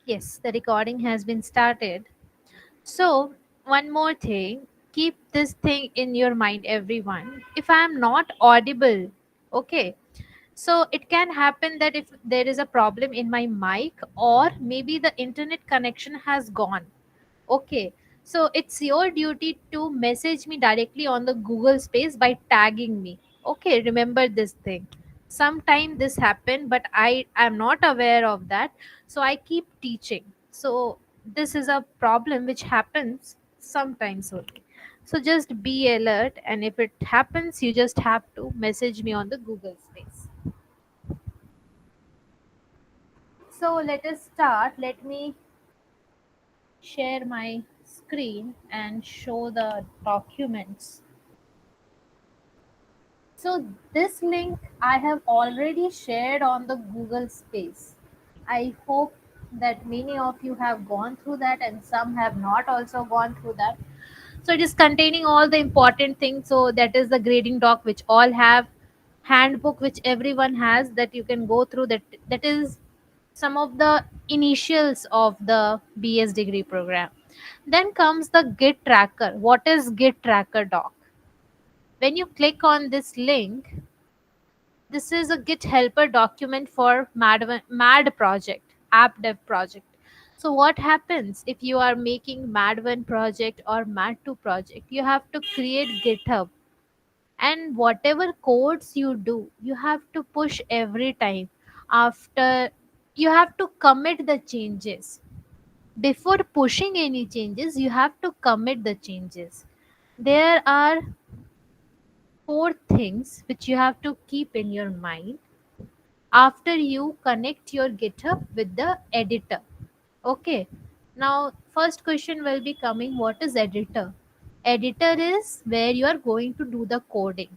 Yes, the recording has been started. So, one more thing, keep this thing in your mind, everyone. If I am not audible, okay, so it can happen that if there is a problem in my mic, or maybe the internet connection has gone. Okay, so it's your duty to message me directly on the Google Space by tagging me. Okay, remember this thing. Sometime this happened, but I am not aware of that, so I keep teaching. So this is a problem which happens sometimes only. So just be alert, and if it happens, you just have to message me on the Google Space. So let us start. Let me share my screen and show the documents. So this link I have already shared on the Google Space. I hope that many of you have gone through that and some have not also gone through that. So it is containing all the important things. So that is the grading doc which all have, handbook which everyone has, that you can go through. That is some of the initials of the BS degree program. Then comes the Git tracker. What is Git tracker doc? When you click on this link, this is a Git helper document for Mad project, app dev project. So what happens if you are making Mad 1 project or Mad 2 project? You have to create GitHub, and whatever codes you do, you have to push every time. After, you have to commit the changes. Before pushing any changes, you have to commit the changes. There are four things which you have to keep in your mind after you connect your GitHub with the editor. Okay. Now, first question will be coming, what is editor? Editor is where you are going to do the coding.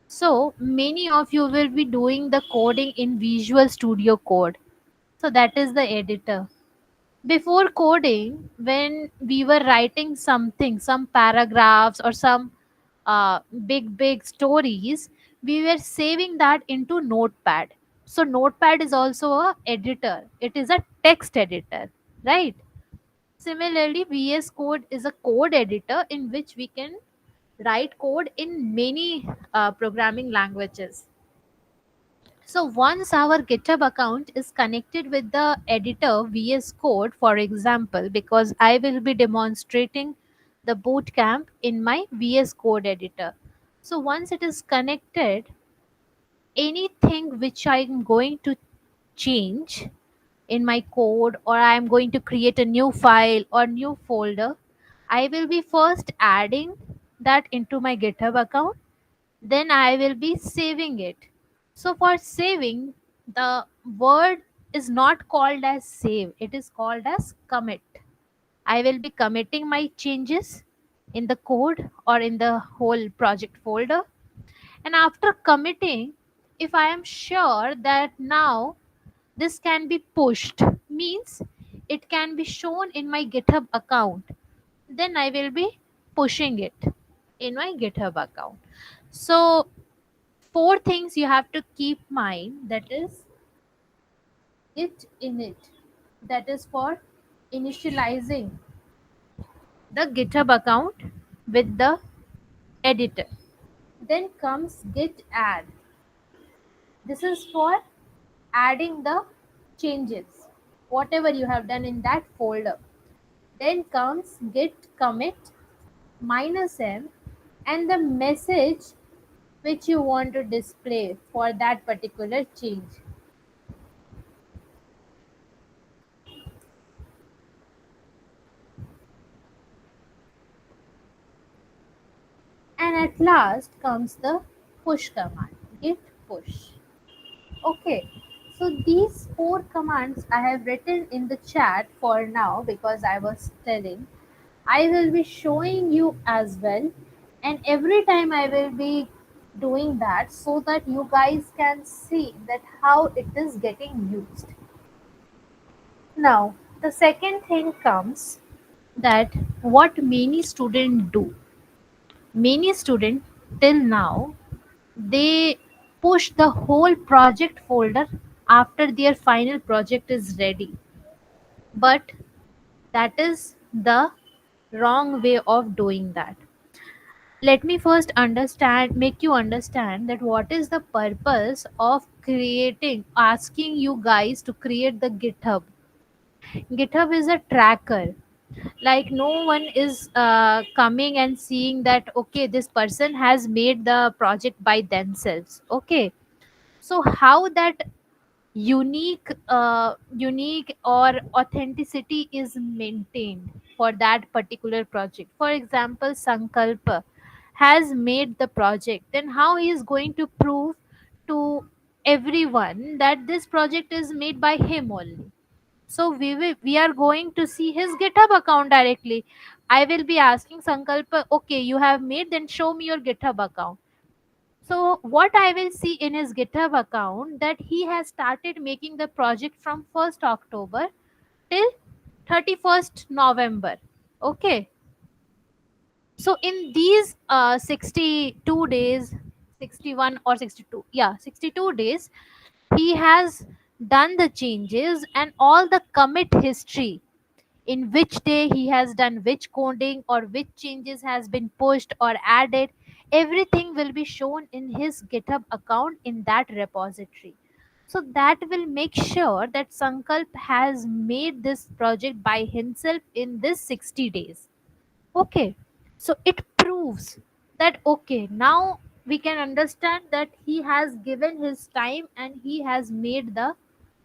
So, many of you will be doing the coding in Visual Studio Code. So, that is the editor. Before coding, when we were writing something, some paragraphs or some big stories, we were saving that into Notepad. So Notepad is also a editor, it is a text editor, right? Similarly, VS Code is a code editor in which we can write code in many programming languages. So once our GitHub account is connected with the editor VS Code, for example, because I will be demonstrating the bootcamp in my VS Code editor. So once it is connected, anything which I'm going to change in my code, or I'm going to create a new file or new folder, I will be first adding that into my GitHub account, then I will be saving it. So for saving, the word is not called as save, it is called as commit. I will be committing my changes in the code or in the whole project folder. And after committing, if I am sure that now this can be pushed, means it can be shown in my GitHub account, then I will be pushing it in my GitHub account. So four things you have to keep mind, that is git init, that is for initializing the GitHub account with the editor. Then comes git add, this is for adding the changes whatever you have done in that folder. Then comes git commit -m and the message which you want to display for that particular change. And at last comes the push command, git push. Okay, so these four commands I have written in the chat for now because I was telling. I will be showing you as well, and every time I will be doing that so that you guys can see that how it is getting used. Now, the second thing comes, that what many students do. Many students till now, they push the whole project folder after their final project is ready. But that is the wrong way of doing that. Let me first understand, make you understand that what is the purpose of creating, asking you guys to create the GitHub. GitHub is a tracker. Like no one is coming and seeing that okay, this person has made the project by themselves. Okay, so how that unique or authenticity is maintained for that particular project? For example, Sankalpa has made the project, then how he is going to prove to everyone that this project is made by him only? So we are going to see his GitHub account directly. I will be asking Sankalpa, okay, you have made, then show me your GitHub account. So what I will see in his GitHub account, that he has started making the project from 1st October till 31st November. Okay. So in these 62 days, 61 or 62, yeah, 62 days, he has done the changes and all the commit history, in which day he has done which coding or which changes has been pushed or added, everything will be shown in his GitHub account in that repository. So that will make sure that Sankalp has made this project by himself in this 60 days. Okay, so it proves that okay, now we can understand that he has given his time and he has made the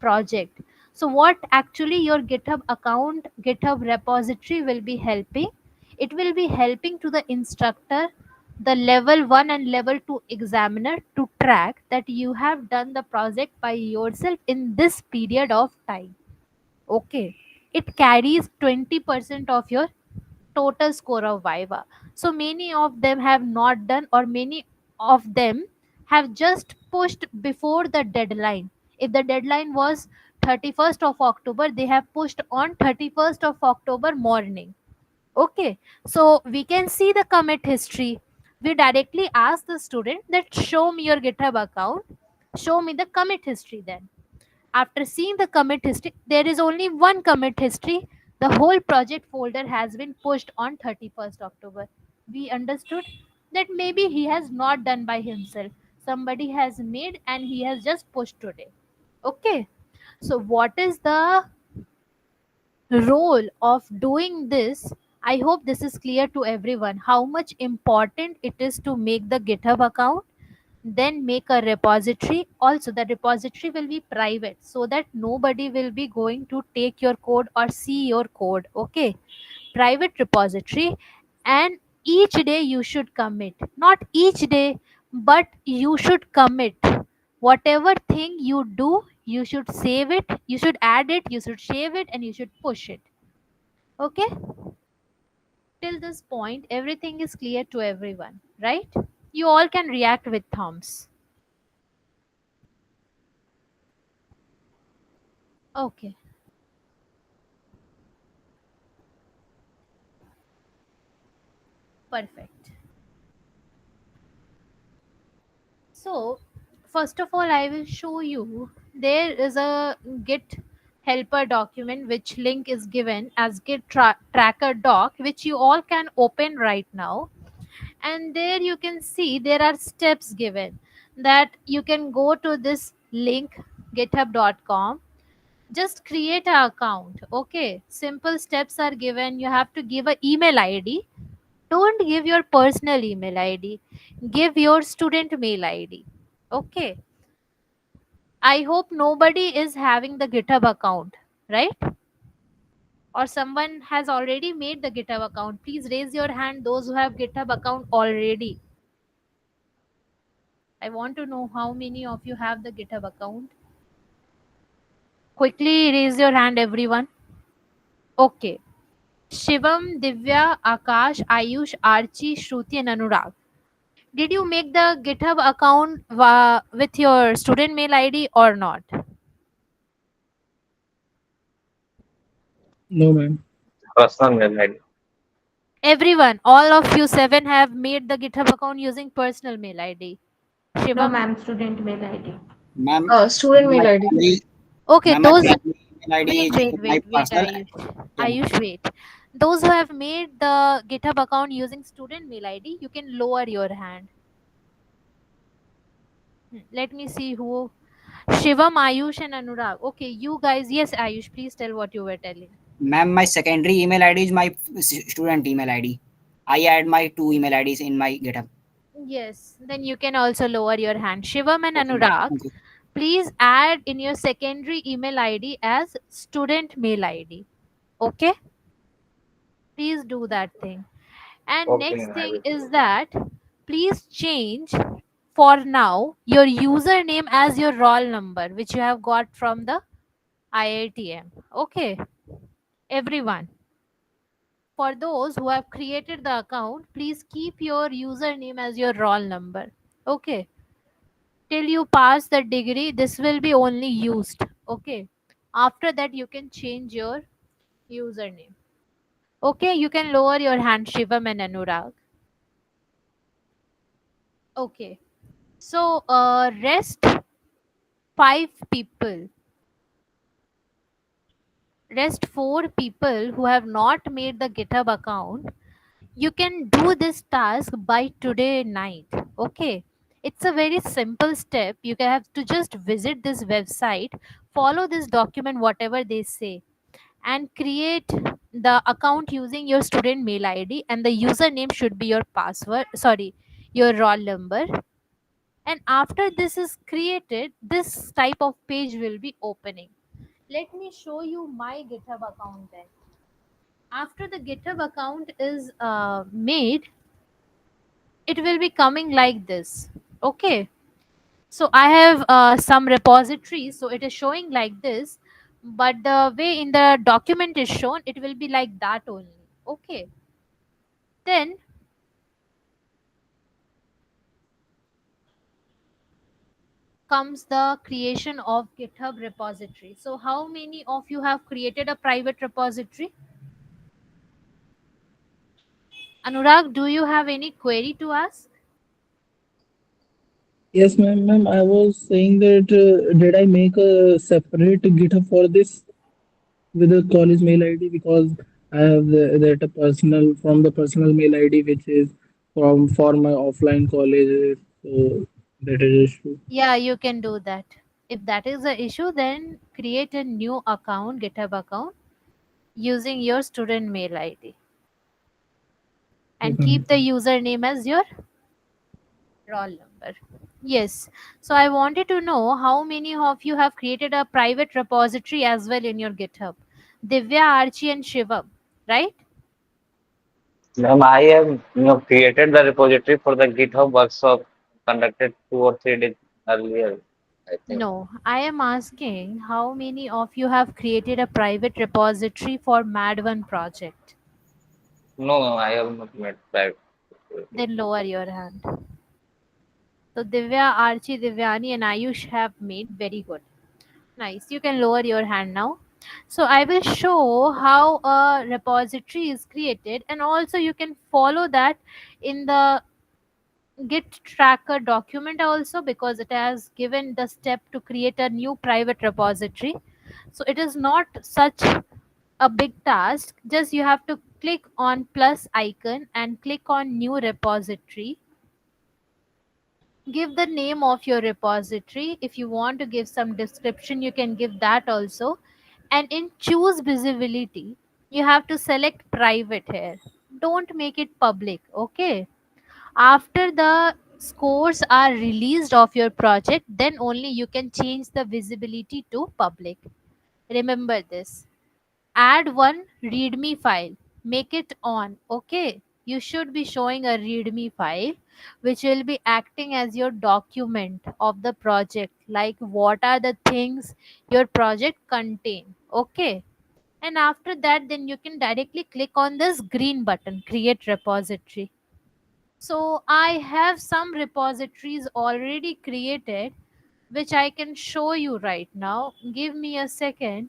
project. So what actually your GitHub account, GitHub repository will be helping? It will be helping to the instructor, the level 1 and level 2 examiner, to track that you have done the project by yourself in this period of time. Okay, it carries 20% of your total score of Viva. So many of them have not done, or many of them have just pushed before the deadline. If the deadline was 31st of October, they have pushed on 31st of October morning. Okay, so we can see the commit history. We directly ask the student that show me your GitHub account, show me the commit history. Then after seeing the commit history, there is only one commit history. The whole project folder has been pushed on 31st October. We understood that maybe he has not done by himself. Somebody has made and he has just pushed today. Okay. So what is the role of doing this? I hope this is clear to everyone how much important it is to make the GitHub account, then make a repository. Also the repository will be private so that nobody will be going to take your code or see your code. Okay, private repository. And each day you should commit, not each day, but you should commit whatever thing you do. You should save it, you should add it, you should save it, and you should push it. Okay, till this point everything is clear to everyone, right? You all can react with thumbs. Okay, perfect. So, first of all, I will show you there is a Git helper document which link is given as tracker doc, which you all can open right now. And there you can see there are steps given, that you can go to this link github.com, just create an account. Okay, simple steps are given. You have to give an email ID. Don't give your personal email ID, give your student mail ID. Okay, I hope nobody is having the GitHub account, right? Or someone has already made the GitHub account. Please raise your hand, those who have GitHub account already. I want to know how many of you have the GitHub account. Quickly raise your hand, everyone. Okay. Shivam, Divya, Akash, Ayush, Archie, Shruti, and Anurag. Did you make the GitHub account with your student mail ID or not? No, ma'am. Personal mail ID. Everyone, all of you seven have made the GitHub account using personal mail ID. No, Shivam. ma'am, student mail ID. Ma'am, Student my mail ID. family, Okay, ma'am, my those. family email id Wait, is wait, my wait, wait, personal. Ayush. Yeah. Ayush, wait. Those who have made the GitHub account using student mail ID, you can lower your hand. Let me see who. Shivam, Ayush, and Anurag. Okay, you guys. Yes, Ayush, please tell what you were telling. Ma'am, my secondary email id is my student email id. I add my two email ids in my GitHub. Yes, then you can also lower your hand. Shivam and Okay. Anurag, Thank you. please add in your secondary email ID as student mail ID. Okay, please do that thing. And Okay, next I thing will do is it. that please change for now your username as your roll number, which you have got from the IITM. Okay, everyone. For those who have created the account, please keep your username as your roll number. Okay, till you pass the degree, this will be only used. Okay, after that, you can change your username. Okay, you can lower your hand, Shivam and Anurag. Okay, so five people, rest four people who have not made the GitHub account, you can do this task by today night. Okay, it's a very simple step. You can have to just visit this website, follow this document, whatever they say, and create the account using your student mail ID, and the username should be your password, sorry, your roll number. And after this is created, this type of page will be opening. Let me show you my GitHub account then. After the GitHub account is made, it will be coming like this. Okay, so I have some repositories, so it is showing like this, but the way in the document is shown, it will be like that only. Okay, then comes the creation of GitHub repository. So how many of you have created a private repository? Anurag, do you have any query to ask? Yes, ma'am. I was saying that did I make a separate GitHub for this with a college mail ID because I have that a personal from the personal mail ID which is from for my offline college. So that is issue. Yeah, you can do that. If that is the issue, then create a new account, GitHub account, using your student mail ID, and Okay, keep the ma'am. username as your roll number. Yes. So I wanted to know how many of you have created a private repository as well in your GitHub. Divya, Archie, and Shivam, right? Ma'am, I have created the repository for the GitHub workshop conducted 2 or 3 days earlier, I think. No, I am asking how many of you have created a private repository for Mad1 project. No, no, I have not made private. Then lower your hand. So Divya, Archie, Divyani, and Ayush have made very good. Nice. You can lower your hand now. So I will show how a repository is created, and also you can follow that in the Git tracker document also, because it has given the step to create a new private repository. So it is not such a big task. Just you have to click on plus icon and click on new repository. Give the name of your repository. If you want to give some description, you can give that also. And in choose visibility, you have to select private here. Don't make it public. Okay, after the scores are released of your project, then only you can change the visibility to public. Remember this. Add one readme file, make it on. Okay, you should be showing a readme file which will be acting as your document of the project, like what are the things your project contain. Okay, and after that, then you can directly click on this green button, create repository. So I have some repositories already created, which I can show you right now. Give me a second.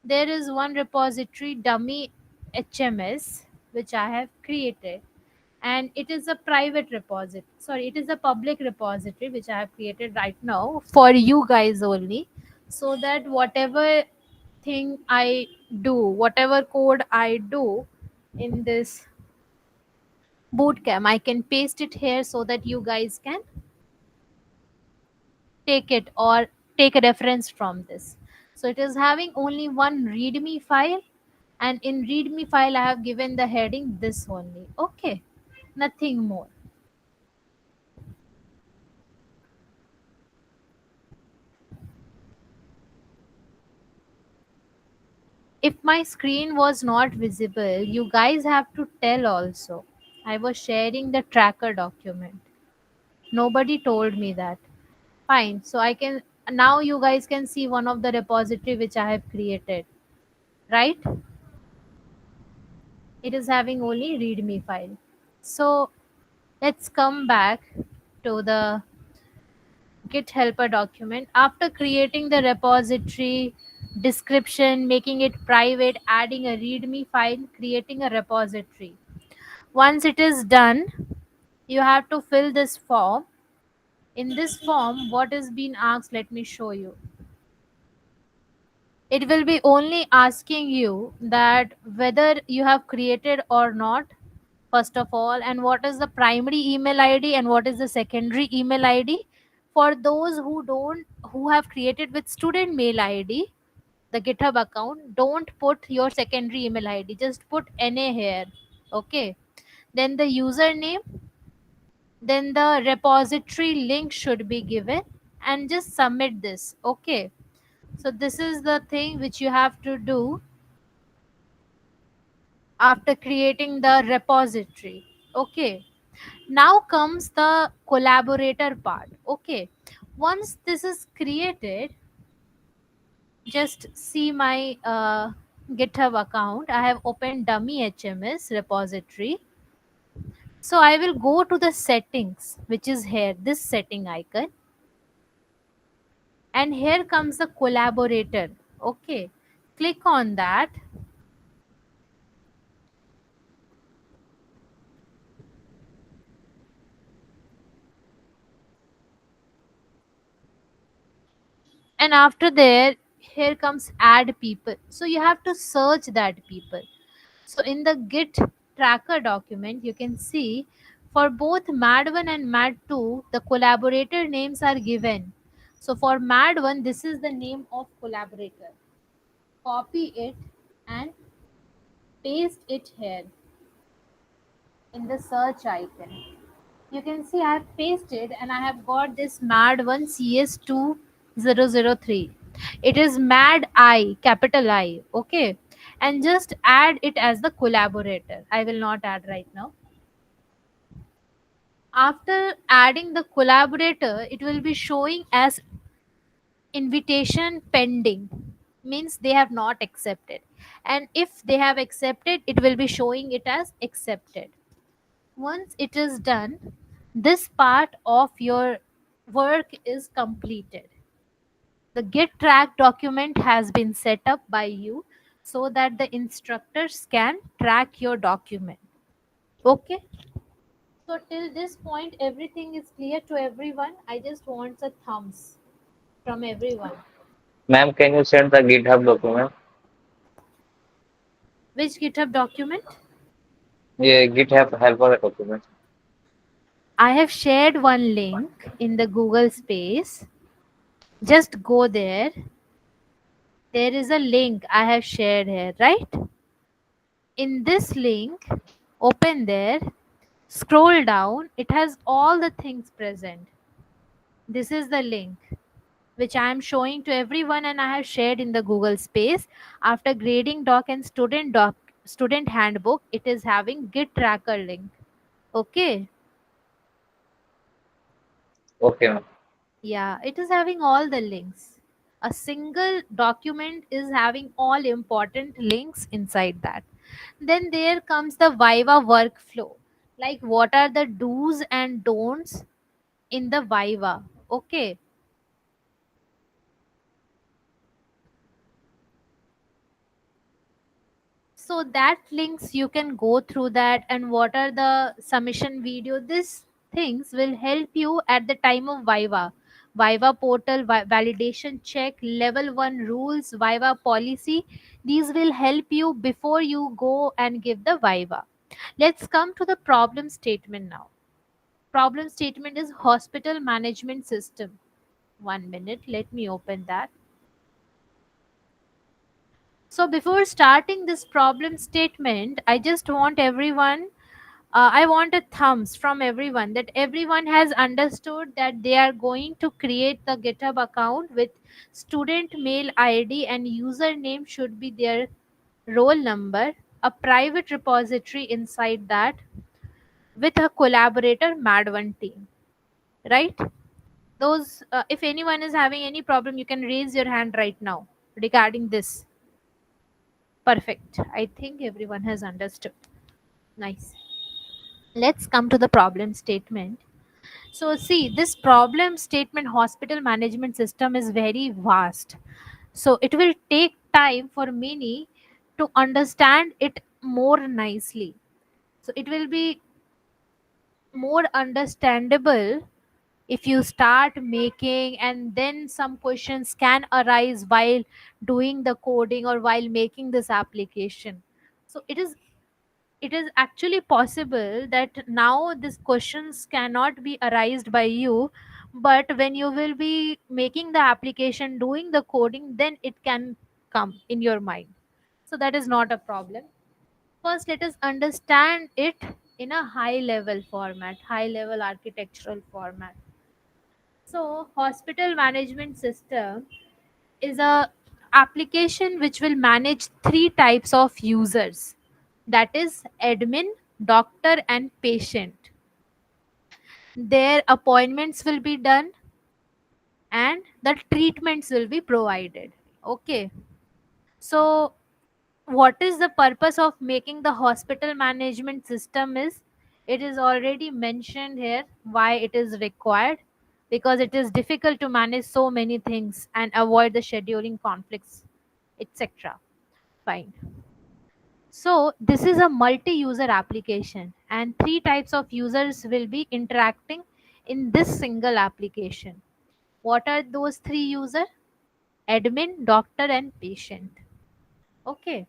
There is one repository, dummy HMS, which I have created, and it is a private repository. Sorry, it is a public repository which I have created right now for you guys only, so that whatever thing I do, whatever code I do in this bootcamp, I can paste it here so that you guys can take it or take a reference from this. So it is having only one readme file, and in readme file I have given the heading this only. Okay, nothing more. If my screen was not visible, you guys have to tell also. I was sharing the tracker document. Nobody told me that. Fine. So I can now you guys can see one of the repository which I have created, right? It is having only readme file. So let's come back to the Git helper document. After creating the repository description, making it private, adding a readme file, creating a repository. Once it is done, you have to fill this form. In this form, what is being asked, let me show you. It will be only asking you that whether you have created or not, first of all, and what is the primary email id and what is the secondary email id. For those who have created with student mail id, the GitHub account, don't put your secondary email id, just put NA here. Okay, then the username, then the repository link should be given, and just submit this. Okay, so this is the thing which you have to do after creating the repository. Okay, now comes the collaborator part. Okay, once this is created, just see my GitHub account. I have opened dummy HMS repository. So I will go to the settings, which is here, this setting icon, and here comes the collaborator. Okay, click on that. And after there, here comes add people. So you have to search that people. So in the Git tracker document, you can see for both MAD1 and MAD2, the collaborator names are given. So for MAD1, this is the name of collaborator. Copy it and paste it here in the search icon. You can see I have pasted and I have got this MAD1 CS2003. It is MAD I, capital I. Okay, and just add it as the collaborator. I will not add right now. After adding the collaborator, it will be showing as invitation pending, means they have not accepted, and if they have accepted, it will be showing it as accepted. Once it is done, this part of your work is completed. The Git track document has been set up by you so that the instructors can track your document. Okay, so till this point everything is clear to everyone. I just want a thumbs from everyone. Ma'am, can you send the GitHub document? Which GitHub document? Yeah, GitHub helper document. I have shared one link in the Google Space. Just go there. There is a link I have shared here, right? In this link, open there, scroll down, it has all the things present. This is the link which I am showing to everyone and I have shared in the Google Space. After grading doc and student handbook, it is having Git tracker link. Okay. Okay, ma'am. Yeah, it is having all the links. A single document is having all important links inside that. Then there comes the Viva workflow. Like what are the do's and don'ts in the Viva? Okay. So that links you can go through that, and what are the submission video. These things will help you at the time of Viva. Viva portal, validation check, level 1 rules, Viva policy. These will help you before you go and give the Viva. Let's come to the problem statement now. Problem statement is hospital management system. 1 minute, let me open that. So before starting this problem statement, I just want everyone, I want a thumbs from everyone that everyone has understood that they are going to create the GitHub account with student mail ID and username should be their roll number, a private repository inside that with a collaborator Mad1 team, right? Those, if anyone is having any problem, you can raise your hand right now regarding this. Perfect. I think everyone has understood. Nice. Let's come to the problem statement. So, see, this problem statement hospital management system is very vast. So, it will take time for many to understand it more nicely. So, it will be more understandable if you start making, and then some questions can arise while doing the coding or while making this application. So, it is actually possible that now these questions cannot be arised by you, but when you will be making the application doing the coding, then it can come in your mind. So that is not a problem. First, let us understand it in a high level format, high level architectural format. So hospital management system is a application which will manage three types of users, that is admin, doctor and patient. Their appointments will be done and the treatments will be provided. Okay, so what is the purpose of making the hospital management system is, it is already mentioned here why it is required, because it is difficult to manage so many things and avoid the scheduling conflicts, etc. Fine. So this is a multi-user application and three types of users will be interacting in this single application. What are those three users? Admin, doctor and patient. Okay.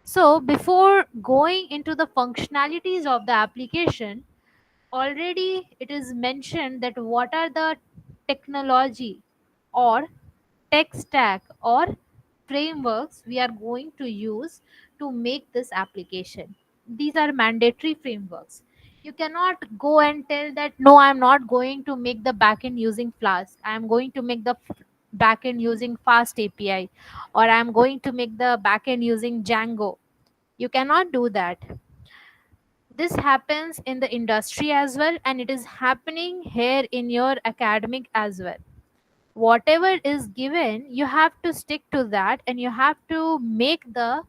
So before going into the functionalities of the application, already it is mentioned that what are the technology or tech stack or frameworks we are going to use to make this application. These are mandatory frameworks. You cannot go and tell that no, I'm not going to make the backend using Flask. I'm going to make the backend using Fast API, or I'm going to make the backend using Django. You cannot do that. This happens in the industry as well, and it is happening here in your academic as well. Whatever is given, you have to stick to that and you have to make the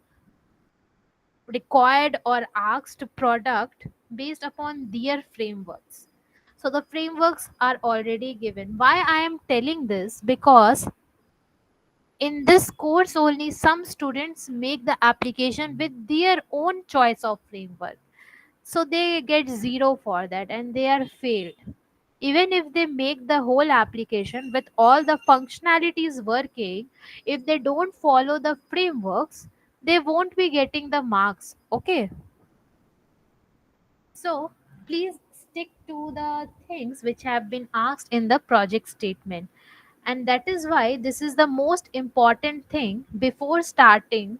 required or asked product based upon their frameworks. So the frameworks are already given. Why I am telling this? Because in this course only some students make the application with their own choice of framework, so they get zero for that and they are failed. Even if they make the whole application with all the functionalities working, if they don't follow the frameworks, they won't be getting the marks. Okay, so please stick to the things which have been asked in the project statement, and that is why this is the most important thing. Before starting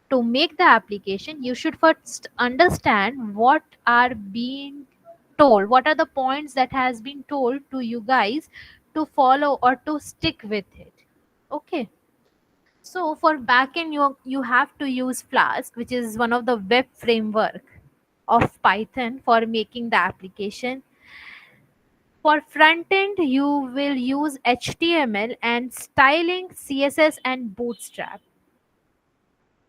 to make the application, you should first understand what are being told, what are the points that has been told to you guys to follow or to stick with it. Okay, so for backend, you have to use Flask, which is one of the web framework of Python for making the application. For front end, you will use HTML and styling, CSS and Bootstrap.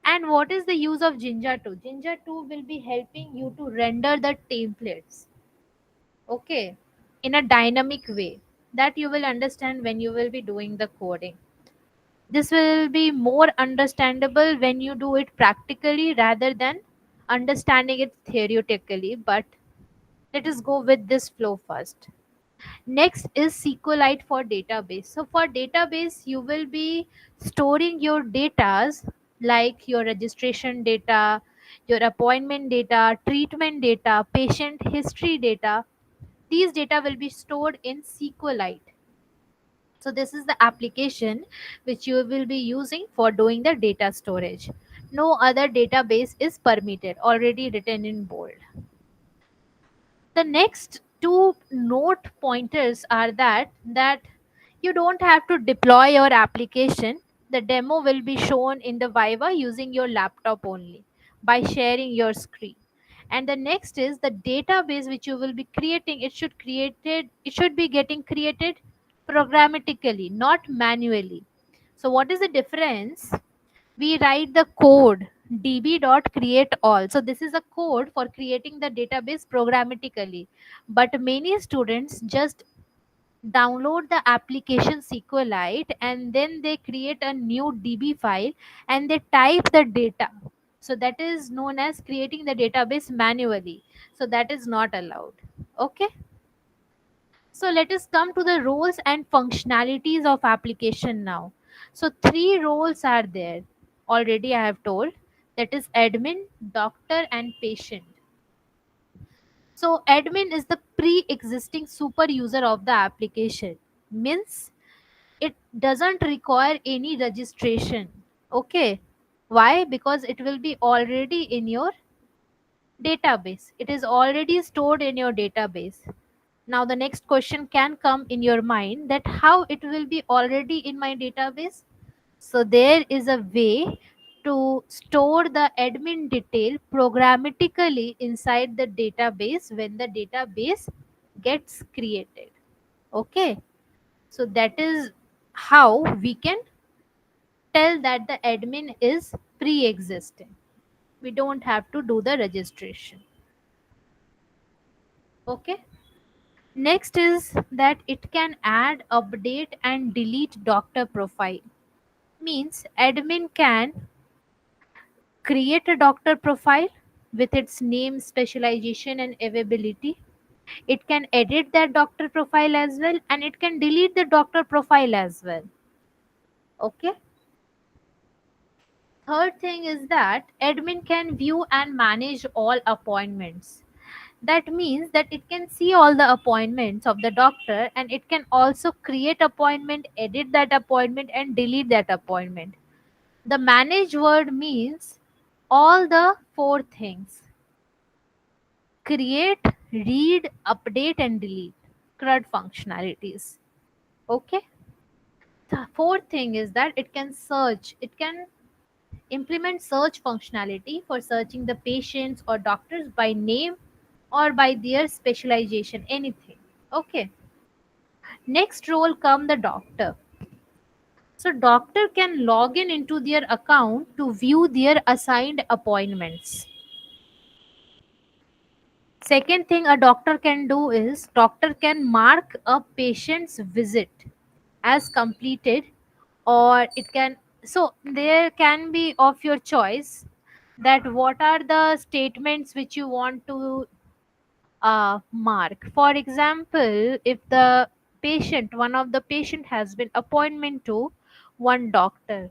And what is the use of Jinja 2? Jinja 2 will be helping you to render the templates, okay, in a dynamic way that you will understand when you will be doing the coding. This will be more understandable when you do it practically rather than understanding it theoretically. But let us go with this flow first. Next is SQLite for database. So for database, you will be storing your datas like your registration data, your appointment data, treatment data, patient history data. These data will be stored in SQLite. So this is the application which you will be using for doing the data storage. No other database is permitted, already written in bold. The next two note pointers are that you don't have to deploy your application. The demo will be shown in the Viva using your laptop only by sharing your screen. And the next is the database which you will be creating. It should be getting created programmatically, not manually. So what is the difference? We write the code db.createAll. So this is a code for creating the database programmatically. But many students just download the application SQLite and then they create a new DB file and they type the data. So that is known as creating the database manually. So that is not allowed. Okay. So let us come to the roles and functionalities of application now. So three roles are there. Already I have told, that is admin, doctor and patient. So admin is the pre-existing super user of the application. Means it doesn't require any registration. Okay. Why? Because it will be already in your database. It is already stored in your database. Now the next question can come in your mind, that how it will be already in my database. So there is a way to store the admin detail programmatically inside the database when the database gets created. Okay. So that is how we can tell that the admin is pre-existing. We don't have to do the registration. Okay. Next is that it can add, update and delete doctor profile. Means admin can create a doctor profile with its name, specialization and availability. It can edit that doctor profile as well and it can delete the doctor profile as well. Okay. Third thing is that admin can view and manage all appointments. That means that it can see all the appointments of the doctor and it can also create appointment, edit that appointment and delete that appointment. The manage word means all the four things: create, read, update and delete. CRUD functionalities. Okay. The fourth thing is that it can search. It can implement search functionality for searching the patients or doctors by name or by their specialization, anything. Okay. Next role come the doctor. So doctor can log in into their account to view their assigned appointments. Second thing a doctor can do is doctor can mark a patient's visit as completed, or it can, so there can be of your choice that what are the statements which you want to mark. For example, if the patient, one of the patient has been appointment to one doctor.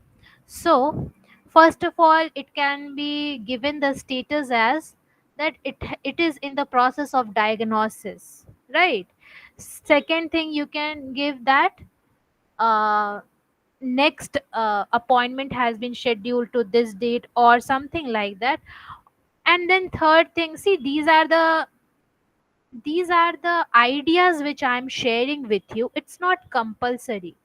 So first of all, it can be given the status as that it is in the process of diagnosis, right? Second thing you can give that uh, next appointment has been scheduled to this date or something like that. And then third thing, see, these are the ideas which I'm sharing with you. It's not compulsory.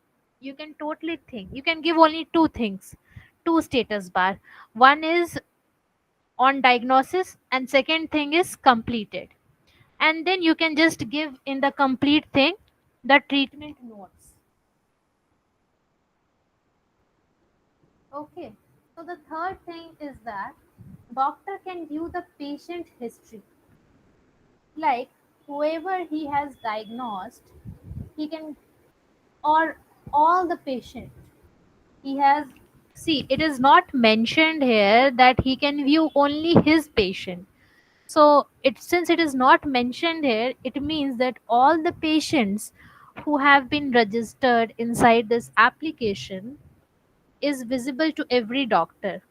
You can totally think. You can give only two things, two status bar. One is on diagnosis, and second thing is completed. And then you can just give in the complete thing the treatment notes. Okay. So the third thing is that doctor can view the patient history. Like whoever he has diagnosed, he can, or all the patient he has, see, it is not mentioned here that he can view only his patient. So it, since it is not mentioned here, it means that all the patients who have been registered inside this application is visible to every doctor.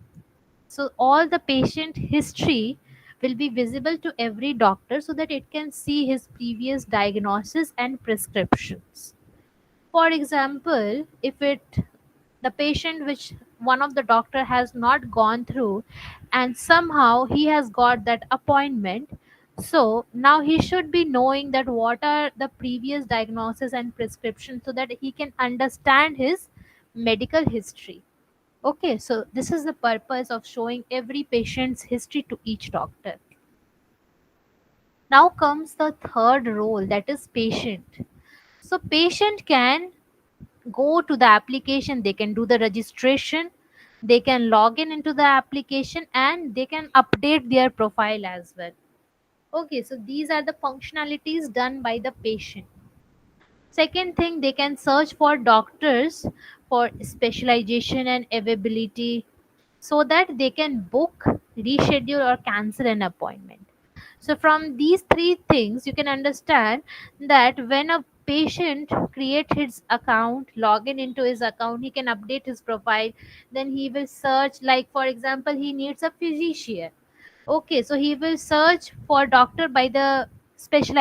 So all the patient history will be visible to every doctor so that it can see his previous diagnosis and prescriptions. For example, if it, the patient which one of the doctor has not gone through and somehow he has got that appointment, so now he should be knowing that what are the previous diagnosis and prescription so that he can understand his medical history. Okay, so this is the purpose of showing every patient's history to each doctor. Now comes the third role, that is patient. So patient can go to the application, they can do the registration, they can log in into the application, and they can update their profile as well. Okay, so these are the functionalities done by the patient. Second thing, they can search for doctors for specialization and availability so that they can book, reschedule, or cancel an appointment. So, from these three things, you can understand that when a patient create his account, log in into his account, he can update his profile. Then he will search, like for example, he needs a physician. Okay, so he will search for doctor by the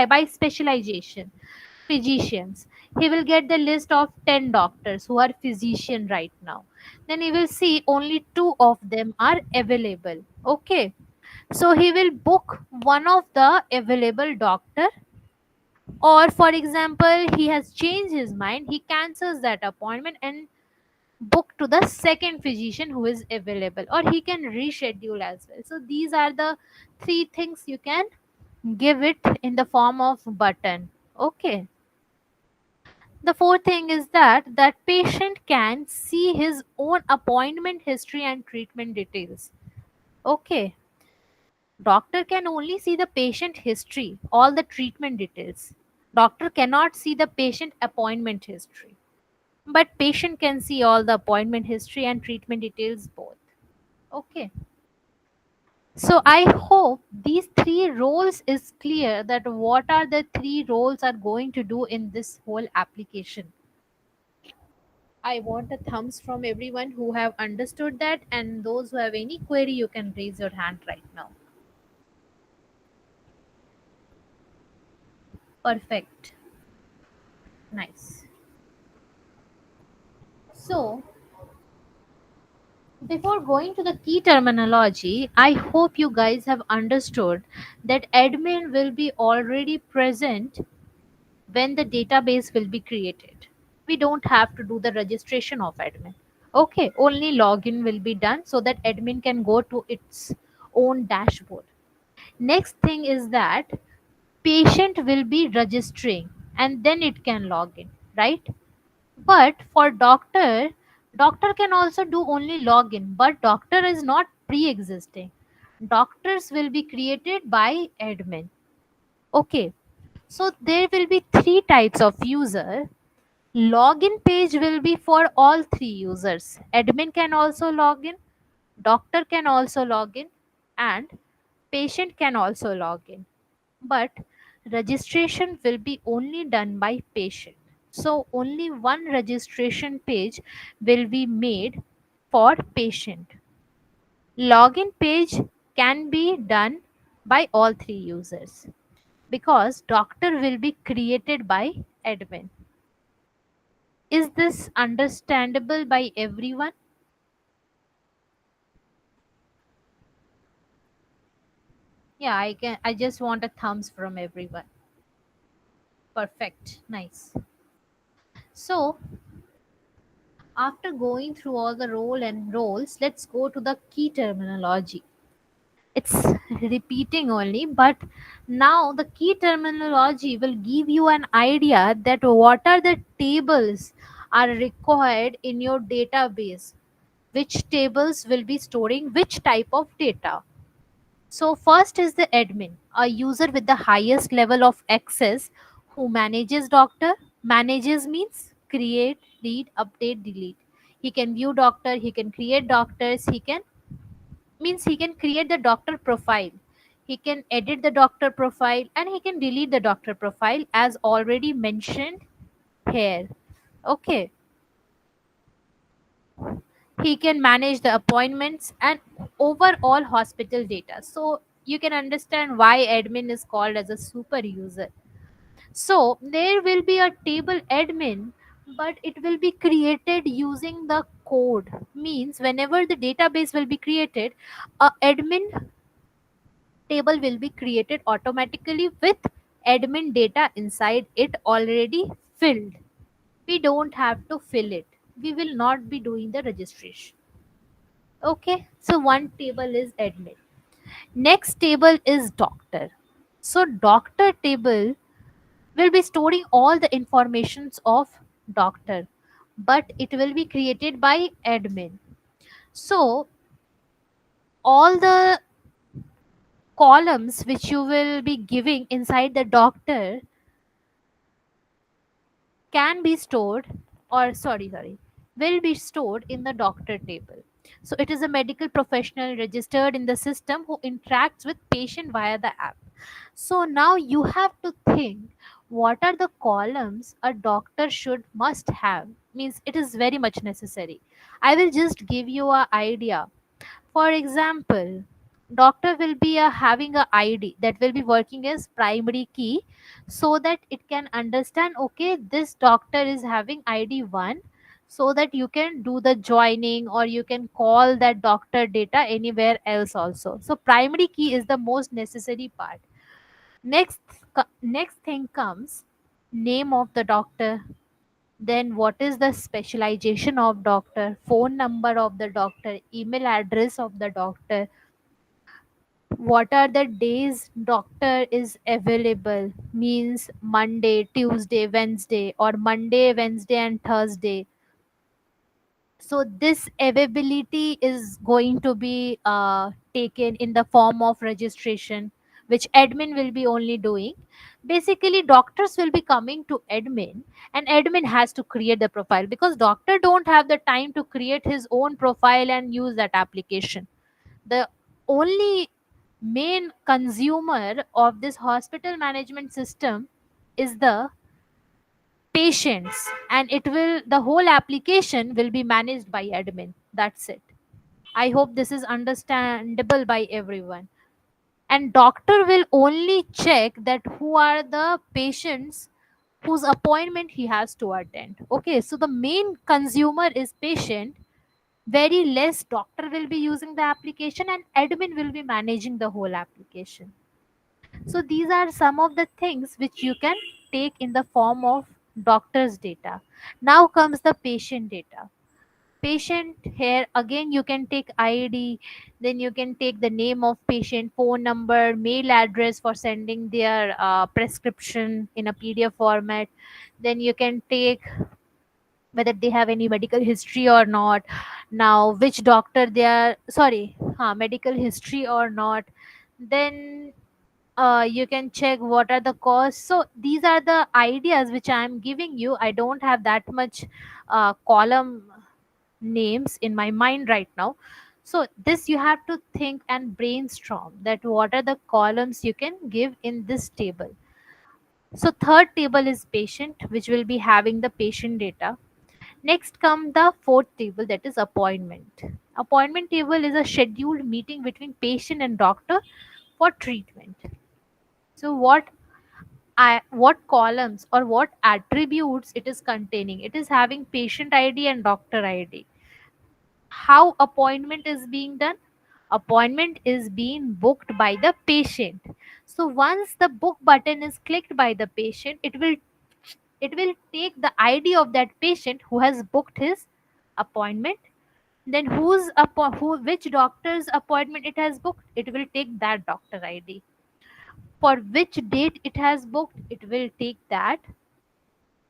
by specialization, physicians. He will get the list of 10 doctors who are physician right now. Then he will see only two of them are available. Okay, so he will book one of the available doctor, or for example he has changed his mind, he cancels that appointment and book to the second physician who is available, or he can reschedule as well. So these are the three things you can give it in the form of button. Okay, the fourth thing is that patient can see his own appointment history and treatment details. Okay, doctor can only see the patient history, all the treatment details. Doctor cannot see the patient appointment history. But patient can see all the appointment history and treatment details both. Okay. So I hope these three roles is clear that what are the three roles are going to do in this whole application. I want a thumbs from everyone who have understood that, and those who have any query you can raise your hand right now. Perfect. Nice. So, before going to the key terminology, I hope you guys have understood that admin will be already present when the database will be created. We don't have to do the registration of admin. Okay, only login will be done so that admin can go to its own dashboard. Next thing is that patient will be registering and then it can log in, right? But for doctor, doctor can also do only login, but doctor is not pre-existing. Doctors will be created by admin. Okay, so there will be three types of user. Login page will be for all three users. Admin can also log in, doctor can also log in, and patient can also log in. But registration will be only done by patient. So only one registration page will be made for patient. Login page can be done by all three users because doctor will be created by admin. Is this understandable by everyone? Yeah, I just want a thumbs from everyone. Perfect. Nice. So, after going through all the role and roles, let's go to the key terminology. It's repeating only, but now the key terminology will give you an idea that what are the tables are required in your database, which tables will be storing which type of data. So first is the admin, a user with the highest level of access who manages doctor. Manages means create, read, update, delete. He can view doctor, he can create doctors, he can, means he can create the doctor profile. he can edit the doctor profile, and he can delete the doctor profile as already mentioned here. Okay, he can manage the appointments and overall hospital data. So you can understand why admin is called as a super user. So there will be a table admin, but it will be created using the code. Means whenever the database will be created, a admin table will be created automatically with admin data inside it already filled. We don't have to fill it. We will not be doing the registration. Okay, so one table is admin. Next table is doctor. So doctor table will be storing all the informations of doctor, but it will be created by admin. So all the columns which you will be giving inside the doctor can be stored, or sorry, will be stored in the doctor table. So it is a medical professional registered in the system who interacts with patient via the app. So now you have to think, what are the columns a doctor should must have? Means it is very much necessary. I will just give you a idea. For example, doctor will be having a ID that will be working as primary key, so that it can understand, okay, this doctor is having ID 1, so that you can do the joining or you can call that doctor data anywhere else also. So primary key is the most necessary part. Next, next thing comes name of the doctor, then what is the specialization of doctor, phone number of the doctor, email address of the doctor, what are the days doctor is available, means Monday, Tuesday, Wednesday, or Monday, Wednesday and Thursday. So this availability is going to be taken in the form of registration, which admin will be only doing. Basically doctors will be coming to admin, and admin has to create the profile, because doctor don't have the time to create his own profile and use that application. The only main consumer of this hospital management system is the patients, and it will, the whole application will be managed by admin. That's it. I hope this is understandable by everyone. And doctor will only check that who are the patients whose appointment he has to attend. Okay, so the main consumer is patient. Very less doctor will be using the application, and admin will be managing the whole application. So these are some of the things which you can take in the form of doctor's data. Now comes the patient data. Patient, here again you can take ID, then you can take the name of patient, phone number, mail address for sending their prescription in a PDF format. Then you can take whether they have any medical history or not, now which doctor they are, sorry, medical history or not. Then you can check what are the costs. So these are the ideas which I am giving you. I don't have that much column names in my mind right now. So this you have to think and brainstorm that what are the columns you can give in this table. So third table is patient, which will be having the patient data. Next come the fourth table, that is appointment. Appointment table is a scheduled meeting between patient and doctor for treatment. So what columns or what attributes it is containing? It is having patient ID and doctor ID. How appointment is being done? Appointment is being booked by the patient. So once the book button is clicked by the patient, it will take the ID of that patient who has booked his appointment. Then which doctor's appointment it has booked, it will take that doctor ID. For which date it has booked, it will take that.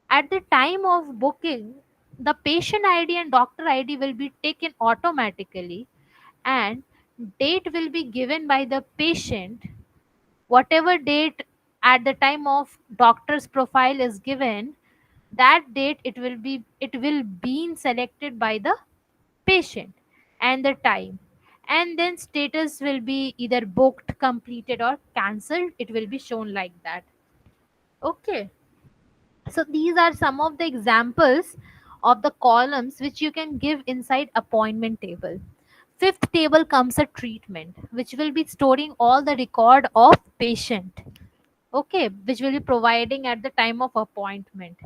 At the time of booking, the patient ID and doctor ID will be taken automatically, and date will be given by the patient. Whatever date at the time of doctor's profile is given, that date it will be selected by the patient and the time. and then status will be either booked, completed, or cancelled. It will be shown like that. Okay, so these are some of the examples of the columns which you can give inside appointment table. Fifth table comes a treatment, which will be storing all the record of patient, okay, which will be providing at the time of appointment.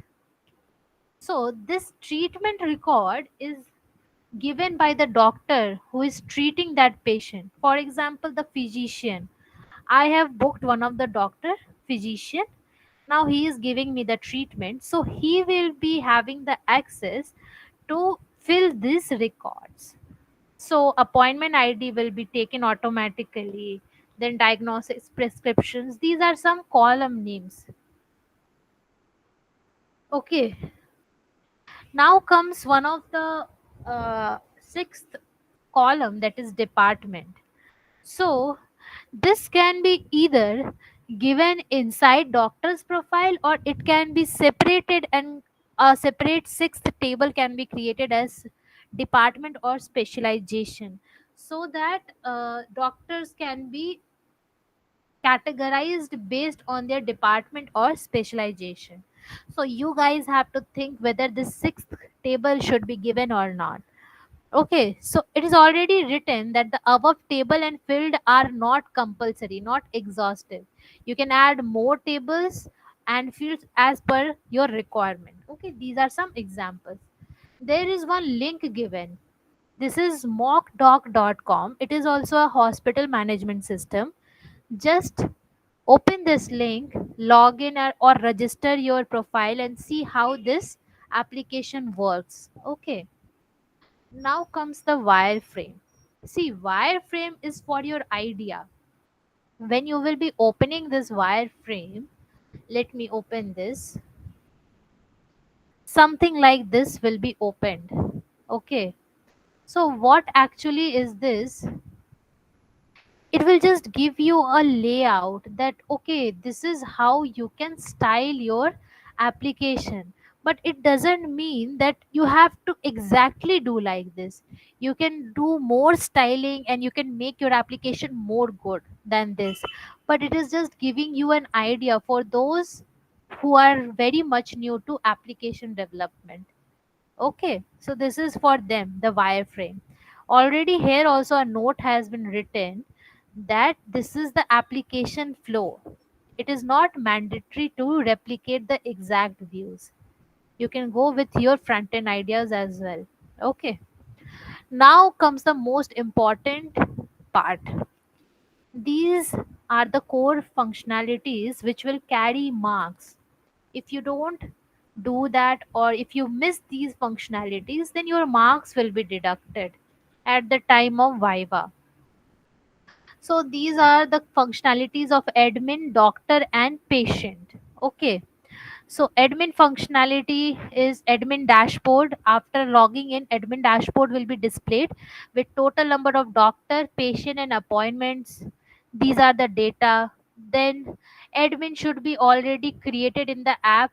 So this treatment record is given by the doctor who is treating that patient. For example, the physician. I have booked one of the doctor, physician. Now he is giving me the treatment. So he will be having the access to fill these records. So appointment ID will be taken automatically. Then diagnosis, prescriptions. These are some column names. Okay. Now comes one of the sixth column, that is department. So this can be either given inside doctor's profile, or it can be separated, and a separate sixth table can be created as department or specialization, so that doctors can be categorized based on their department or specialization. So you guys have to think whether this sixth table should be given or not. Okay, so it is already written that the above table and field are not compulsory, not exhaustive. You can add more tables and fields as per your requirement. Okay, these are some examples. There is one link given. This is mockdoc.com. It is also a hospital management system. Just open this link, log in or register your profile and see how this application works. Okay, now comes the wireframe. See, wireframe is for your idea. When you will be opening this wireframe, let me open this. Something like this will be opened. Okay, so what actually is this? It will just give you a layout that okay, this is how you can style your application, but it doesn't mean that you have to exactly do like this. You can do more styling and you can make your application more good than this, but it is just giving you an idea for those who are very much new to application development. Okay, so this is for them, the wireframe. Already here also a note has been written that this is the application flow. It is not mandatory to replicate the exact views. You can go with your front end ideas as well. Okay, now comes the most important part. These are the core functionalities which will carry marks. If you don't do that, or if you miss these functionalities, then your marks will be deducted at the time of viva. So these are the functionalities of admin, doctor, and patient. Okay, so admin functionality is admin dashboard. After logging in, admin dashboard will be displayed with total number of doctor, patient, and appointments. These are the data. Then admin should be already created in the app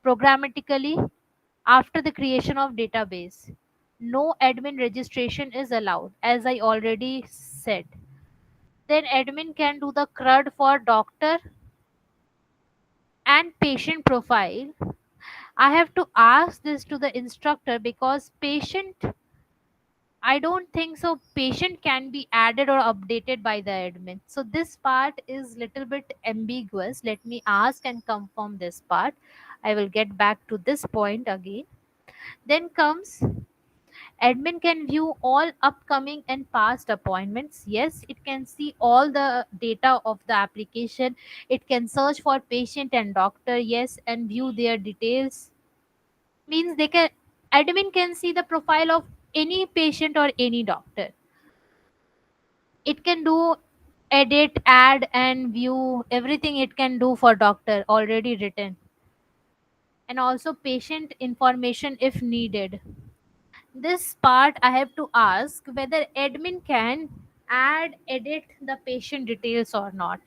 programmatically after the creation of database. No admin registration is allowed, as I already said. Then admin can do the CRUD for doctor and patient profile. I have to ask this to the instructor because patient, I don't think so. Patient can be added or updated by the admin. So this part is little bit ambiguous. Let me ask and confirm this part. I will get back to this point again. Then comes admin can view all upcoming and past appointments. Yes, it can see all the data of the application. It can search for patient and doctor. Yes, and view their details. Means they can, admin can see the profile of any patient or any doctor. It can do edit, add, and view everything. It can do for doctor already written, and also patient information if needed. This part I have to ask whether admin can add, edit the patient details or not.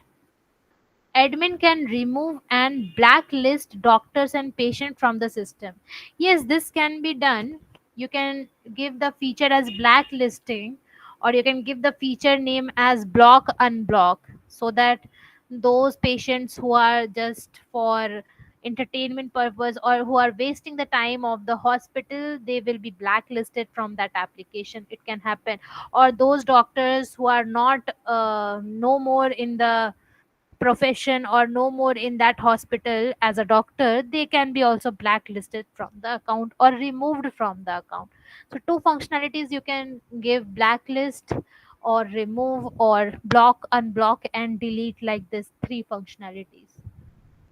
Admin can remove and blacklist doctors and patient from the system. Yes, this can be done. You can give the feature as blacklisting, or you can give the feature name as block unblock, so that those patients who are just for entertainment purpose or who are wasting the time of the hospital, they will be blacklisted from that application. It can happen. Or those doctors who are not no more in the profession or no more in that hospital as a doctor, they can be also blacklisted from the account or removed from the account. So two functionalities you can give: blacklist or remove, or block, unblock, and delete, like this three functionalities.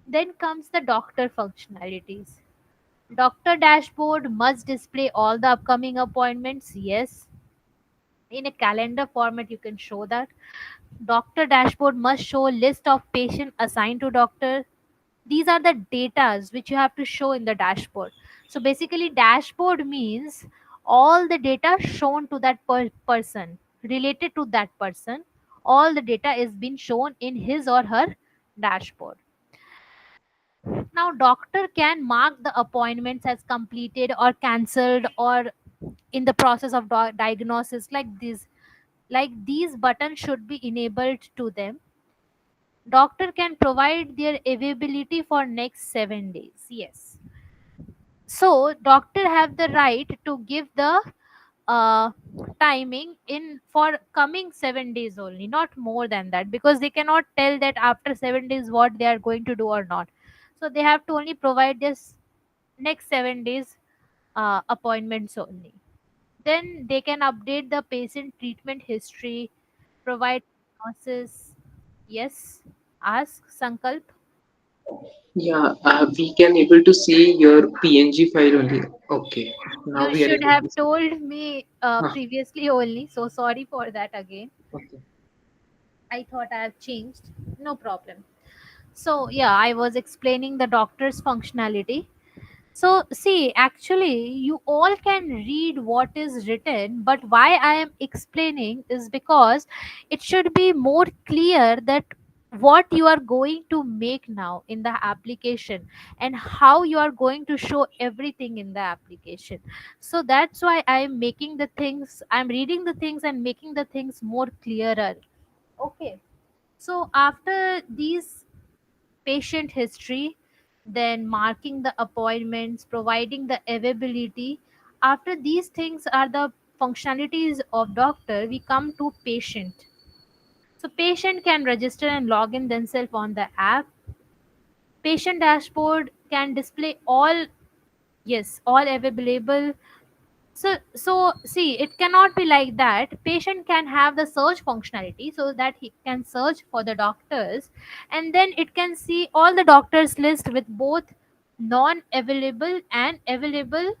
Then comes the doctor functionalities. Doctor dashboard must display all the upcoming appointments. Yes, in a calendar format you can show that. Doctor dashboard must show list of patient assigned to doctor. These are the datas which you have to show in the dashboard. So basically dashboard means all the data shown to that person, related to that person, all the data is being shown in his or her dashboard. Now doctor can mark the appointments as completed or cancelled, or in the process of diagnosis, like these buttons should be enabled to them. Doctor can provide their availability for next 7 days. Yes, so doctor have the right to give the uh, timing in for coming 7 days only, not more than that, because they cannot tell that after 7 days what they are going to do or not. So they have to only provide this next 7 days appointments only. Then they can update the patient treatment history, provide diagnosis. Yes, ask Sankalp. Yeah, we can able to see your PNG file only. Okay, now You we are should able have to see. told me Ah, previously only. So sorry for that again. okay. I thought I have changed. No problem. So yeah, I was explaining the doctor's functionality. So see, actually, you all can read what is written, but why I am explaining is because it should be more clear that what you are going to make now in the application, and how you are going to show everything in the application. So that's why I am making the things, I'm reading the things and making the things more clearer. Okay. So after these patient history, then marking the appointments, providing the availability. After these things are the functionalities of doctor, we come to patient. So patient can register and log in themselves on the app. Patient dashboard can display all, yes, all available. So see, it cannot be like that. Patient can have the search functionality so that he can search for the doctors, and then it can see all the doctors list with both non-available and available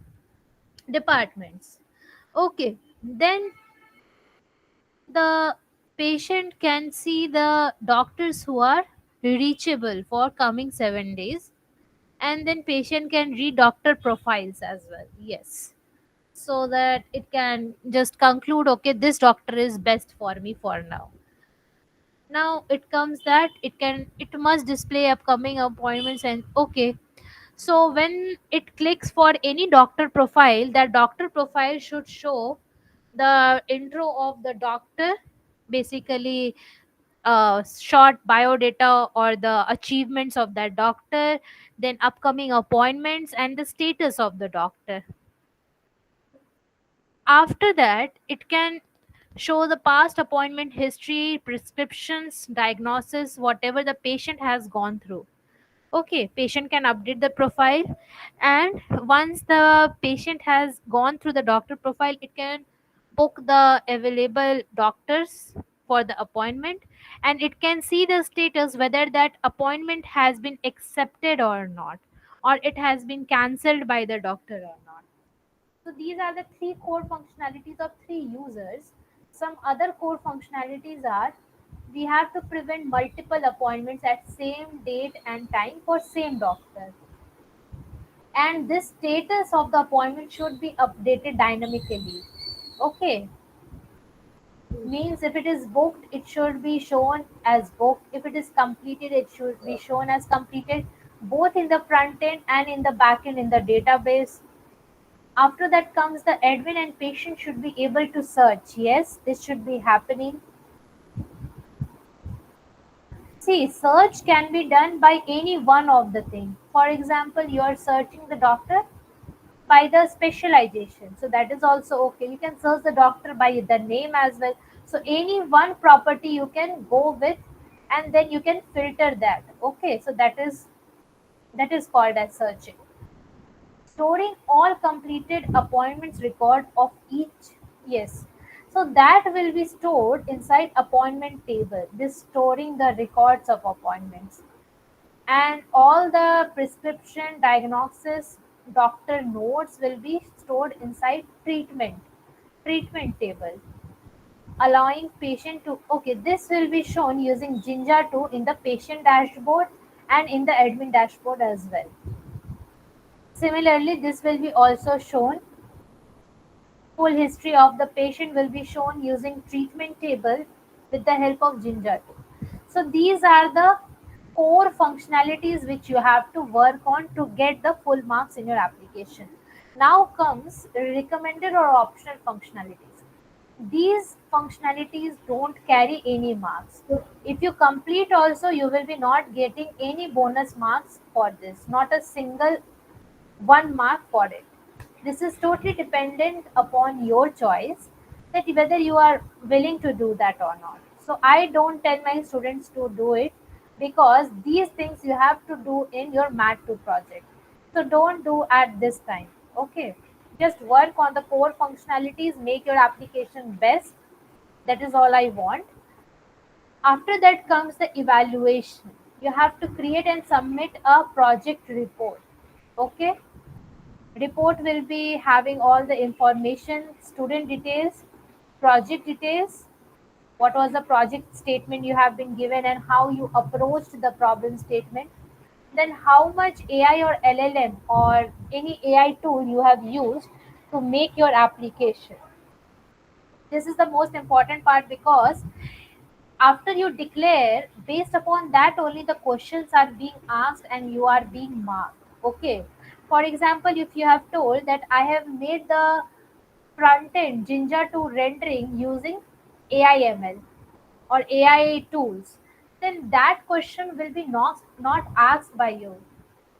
departments. Okay, then the patient can see the doctors who are reachable for coming 7 days, and then patient can read doctor profiles as well. Yes, so that it can just conclude, okay, this doctor is best for me for now. Now it comes that it must display upcoming appointments, and okay, so when it clicks for any doctor profile, that doctor profile should show the intro of the doctor, basically short biodata or the achievements of that doctor, then upcoming appointments and the status of the doctor. After that, it can show the past appointment history, prescriptions, diagnosis, whatever the patient has gone through. Okay, patient can update the profile, and once the patient has gone through the doctor profile, it can book the available doctors for the appointment, and it can see the status whether that appointment has been accepted or not, or it has been cancelled by the doctor or not. So these are the three core functionalities of three users. Some other core functionalities are: we have to prevent multiple appointments at same date and time for same doctor. And this status of the appointment should be updated dynamically. Okay. Means if it is booked, it should be shown as booked. If it is completed, it should be shown as completed, both in the front end and in the back end in the database. After that comes the admin and patient should be able to search. Yes, this should be happening. See, search can be done by any one of the thing. For example, you are searching the doctor by the specialization. So that is also okay. You can search the doctor by the name as well. So any one property you can go with and then you can filter that. Okay, so that is called as searching. Storing all completed appointments record of each. Yes. So that will be stored inside appointment table. This storing the records of appointments and all the prescription diagnosis doctor notes will be stored inside treatment table, allowing patient to, okay, this will be shown using Jinja 2 in the patient dashboard and in the admin dashboard as well. Similarly, this will be also shown, full history of the patient will be shown using treatment table with the help of Jinja 2. So these are the core functionalities which you have to work on to get the full marks in your application. Now comes recommended or optional functionalities. These functionalities don't carry any marks. If you complete also, you will be not getting any bonus marks for this, not a single 1 mark for it. This is totally dependent upon your choice that whether you are willing to do that or not. So I don't tell my students to do it because these things you have to do in your Mat 2 project. So don't do at this time. Okay. Just work on the core functionalities, make your application best. That is all I want. After that comes the evaluation. You have to create and submit a project report. Okay, report will be having all the information, student details, project details, what was the project statement you have been given and how you approached the problem statement, then how much AI or LLM or any AI tool you have used to make your application. This is the most important part because after you declare, based upon that only the questions are being asked and you are being marked. Okay, for example, if you have told that I have made the front end Jinja 2 rendering using AIML or AI tools, then that question will be not asked by you.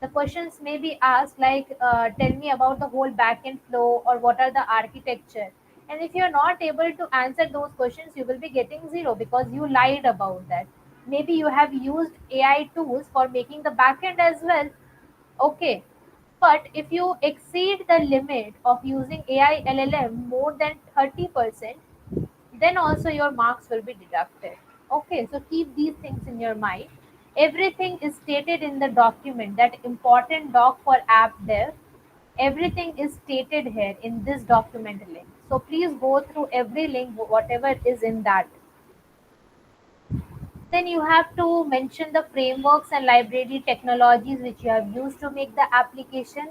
The questions may be asked like, tell me about the whole backend flow or what are the architecture. And if you're not able to answer those questions, you will be getting zero because you lied about that. Maybe you have used AI tools for making the backend as well. Okay. But if you exceed the limit of using AI LLM more than 30%, then also your marks will be deducted. Okay, so keep these things in your mind. Everything is stated in the document, that important doc for app dev. Everything is stated here in this document link. So please go through every link, whatever is in that. Then you have to mention the frameworks and library technologies which you have used to make the application.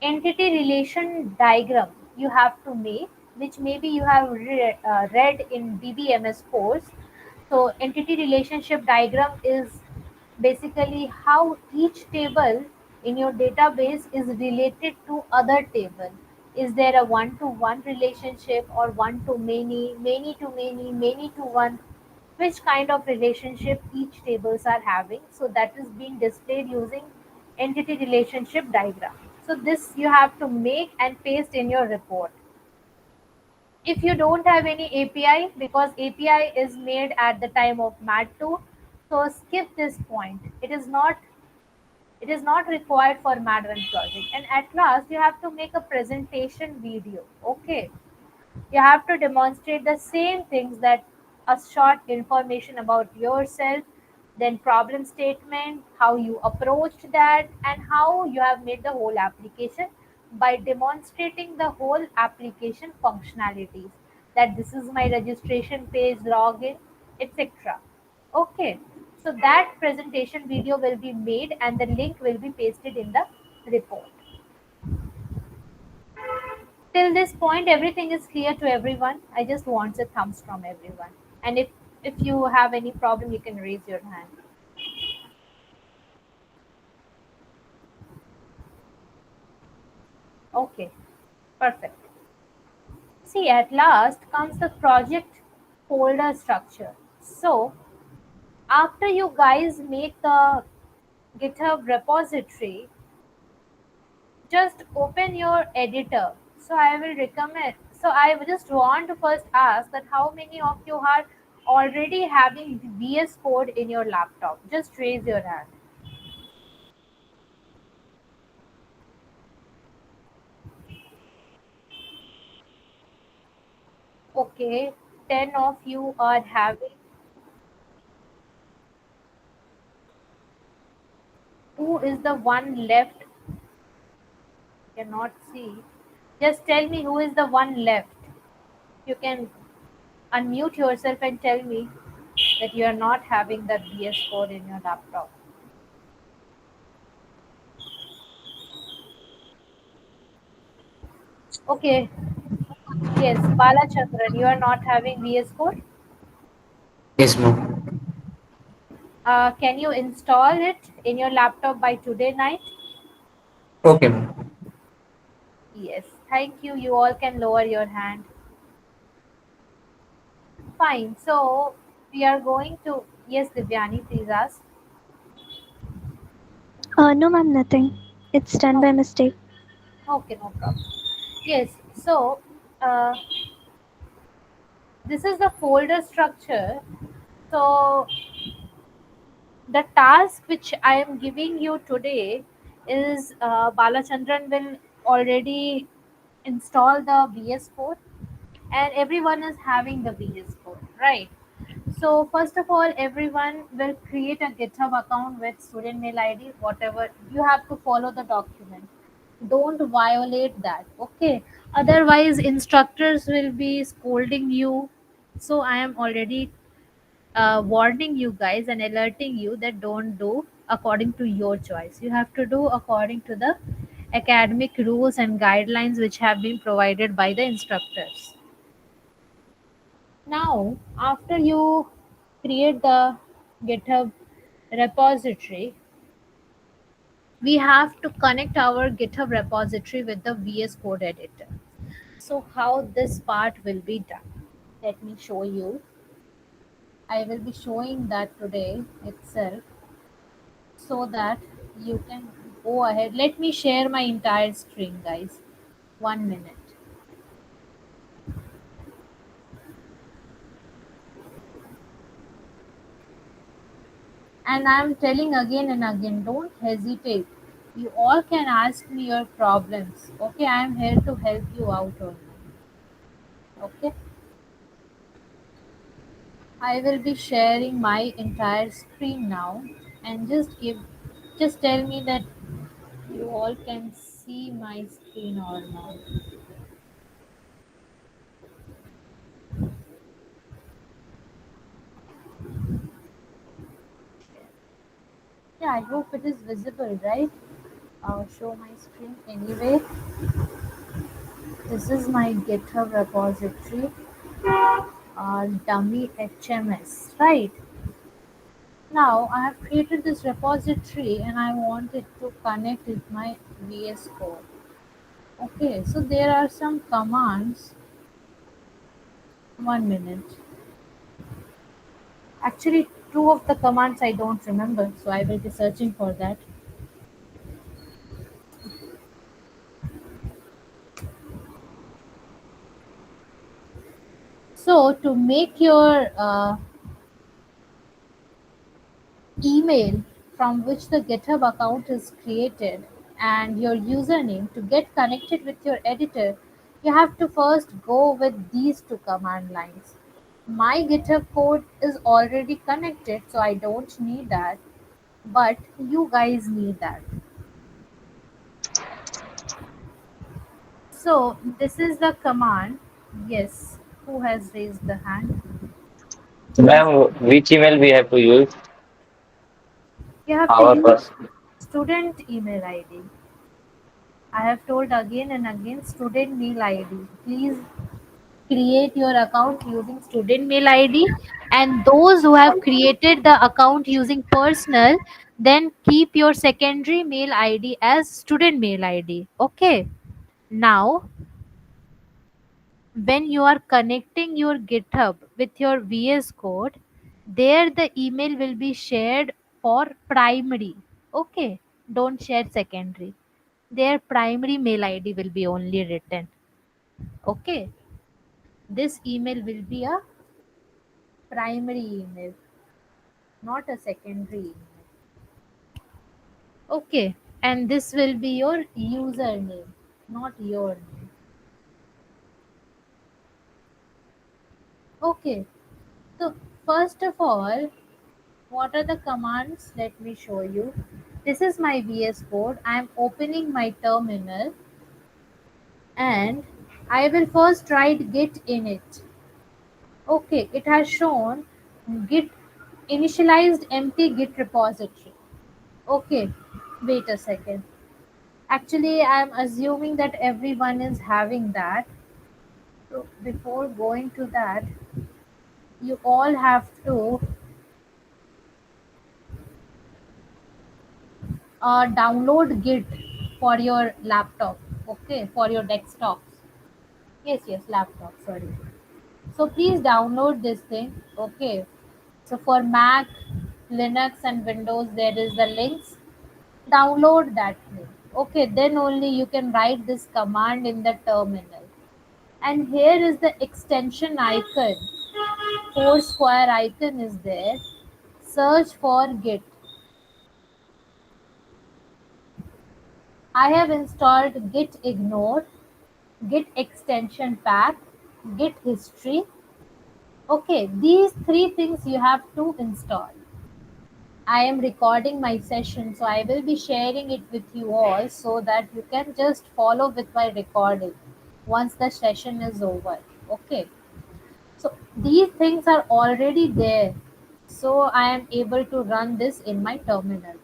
Entity relation diagram you have to make, which maybe you have read in BBMS course. So entity relationship diagram is basically how each table in your database is related to other table. Is there a one to one relationship or one to many to many to one? Which kind of relationship each tables are having? So that is being displayed using entity relationship diagram. So this you have to make and paste in your report. If you don't have any API, because API is made at the time of MAT2, so skip this point. It is not required for MAT1 project. And at last, you have to make a presentation video. Okay, you have to demonstrate the same things, that a short information about yourself, then problem statement, how you approached that, and how you have made the whole application by demonstrating the whole application functionalities. That this is my registration page, login, etc. Okay, so that presentation video will be made and the link will be pasted in the report. Till this point, everything is clear to everyone. I just want a thumbs from everyone. And if you have any problem, you can raise your hand. Okay. Perfect. See, at last comes the project folder structure. So, after you guys make the GitHub repository, just open your editor. So, I will recommend. So, I just want to first ask that how many of you are already having VS Code in your laptop? Just raise your hand. Okay, 10 of you are having. Who is the one left? Cannot see. Just tell me who is the one left. You can unmute yourself and tell me that you are not having that VS Code in your laptop. Okay, yes, Balachandran, you are not having VS Code. Yes, ma'am. Can you install it in your laptop by today night? Okay, ma'am. Yes, thank you. You all can lower your hand. Fine. So we are going to. Yes, Divyani, please ask. No, ma'am, nothing. It's done Oh, by mistake. okay, no problem. Yes, so uh, this is the folder structure. So the task which I am giving you today is Balachandran will already install the VS Code and everyone is having the VS Code, right? So first of all, everyone will create a GitHub account with student mail ID, whatever you have to follow the document. Don't violate that, okay? Otherwise, instructors will be scolding you. So I am already warning you guys and alerting you that don't do according to your choice. You have to do according to the academic rules and guidelines which have been provided by the instructors. Now, after you create the GitHub repository, we have to connect our GitHub repository with the VS Code editor. So, how this part will be done? Let me show you. I will be showing that today itself so that you can go ahead. Let me share my entire screen, guys. 1 minute. And I'm telling again and again, don't hesitate. You all can ask me your problems. Okay, I'm here to help you out only. Okay, I will be sharing my entire screen now and just tell me that you all can see my screen or not. Yeah, I hope it is visible, right? I'll show my screen anyway. This is my GitHub repository, dummy HMS, right? Now I have created this repository and I want it to connect with my VS Code. Okay, so there are some commands. 1 minute. Actually, two of the commands I don't remember, so I will be searching for that. So to make your email from which the GitHub account is created and your username to get connected with your editor, you have to first go with these two command lines. My GitHub code is already connected, so I don't need that, but you guys need that. So, this is the command. Yes, who has raised the hand? Yes, Ma'am, which email we have to use? you have to Our use person. student email ID. I have told again and again student mail ID. Please create your account using student mail ID, and those who have created the account using personal, then keep your secondary mail ID as student mail ID. Okay. Now when you are connecting your GitHub with your VS Code, there the email will be shared for primary. Okay, don't share secondary. Their primary mail ID will be only written. Okay, this email will be a primary email, not a secondary email. Okay, and this will be your username, not your name. Okay, so first of all, what are the commands? Let me show you. This is my VS Code. I am opening my terminal and I will first write git init. Okay, it has shown git initialized empty git repository. Okay, wait a second. Actually, I am assuming that everyone is having that. So before going to that, you all have to download Git for your laptop. Okay, for your desktops. Yes, yes, laptop. Sorry. So please download this thing. Okay. So for Mac, Linux, and Windows, there is the links. Download that thing. Okay, then only you can write this command in the terminal. And here is the extension icon. Four square icon is there. Search for Git. I have installed Git Ignore, Git extension pack, Git history. Okay, these three things you have to install. I am recording my session, so I will be sharing it with you all so that you can just follow with my recording once the session is over. Okay, so these things are already there, so I am able to run this in my terminal.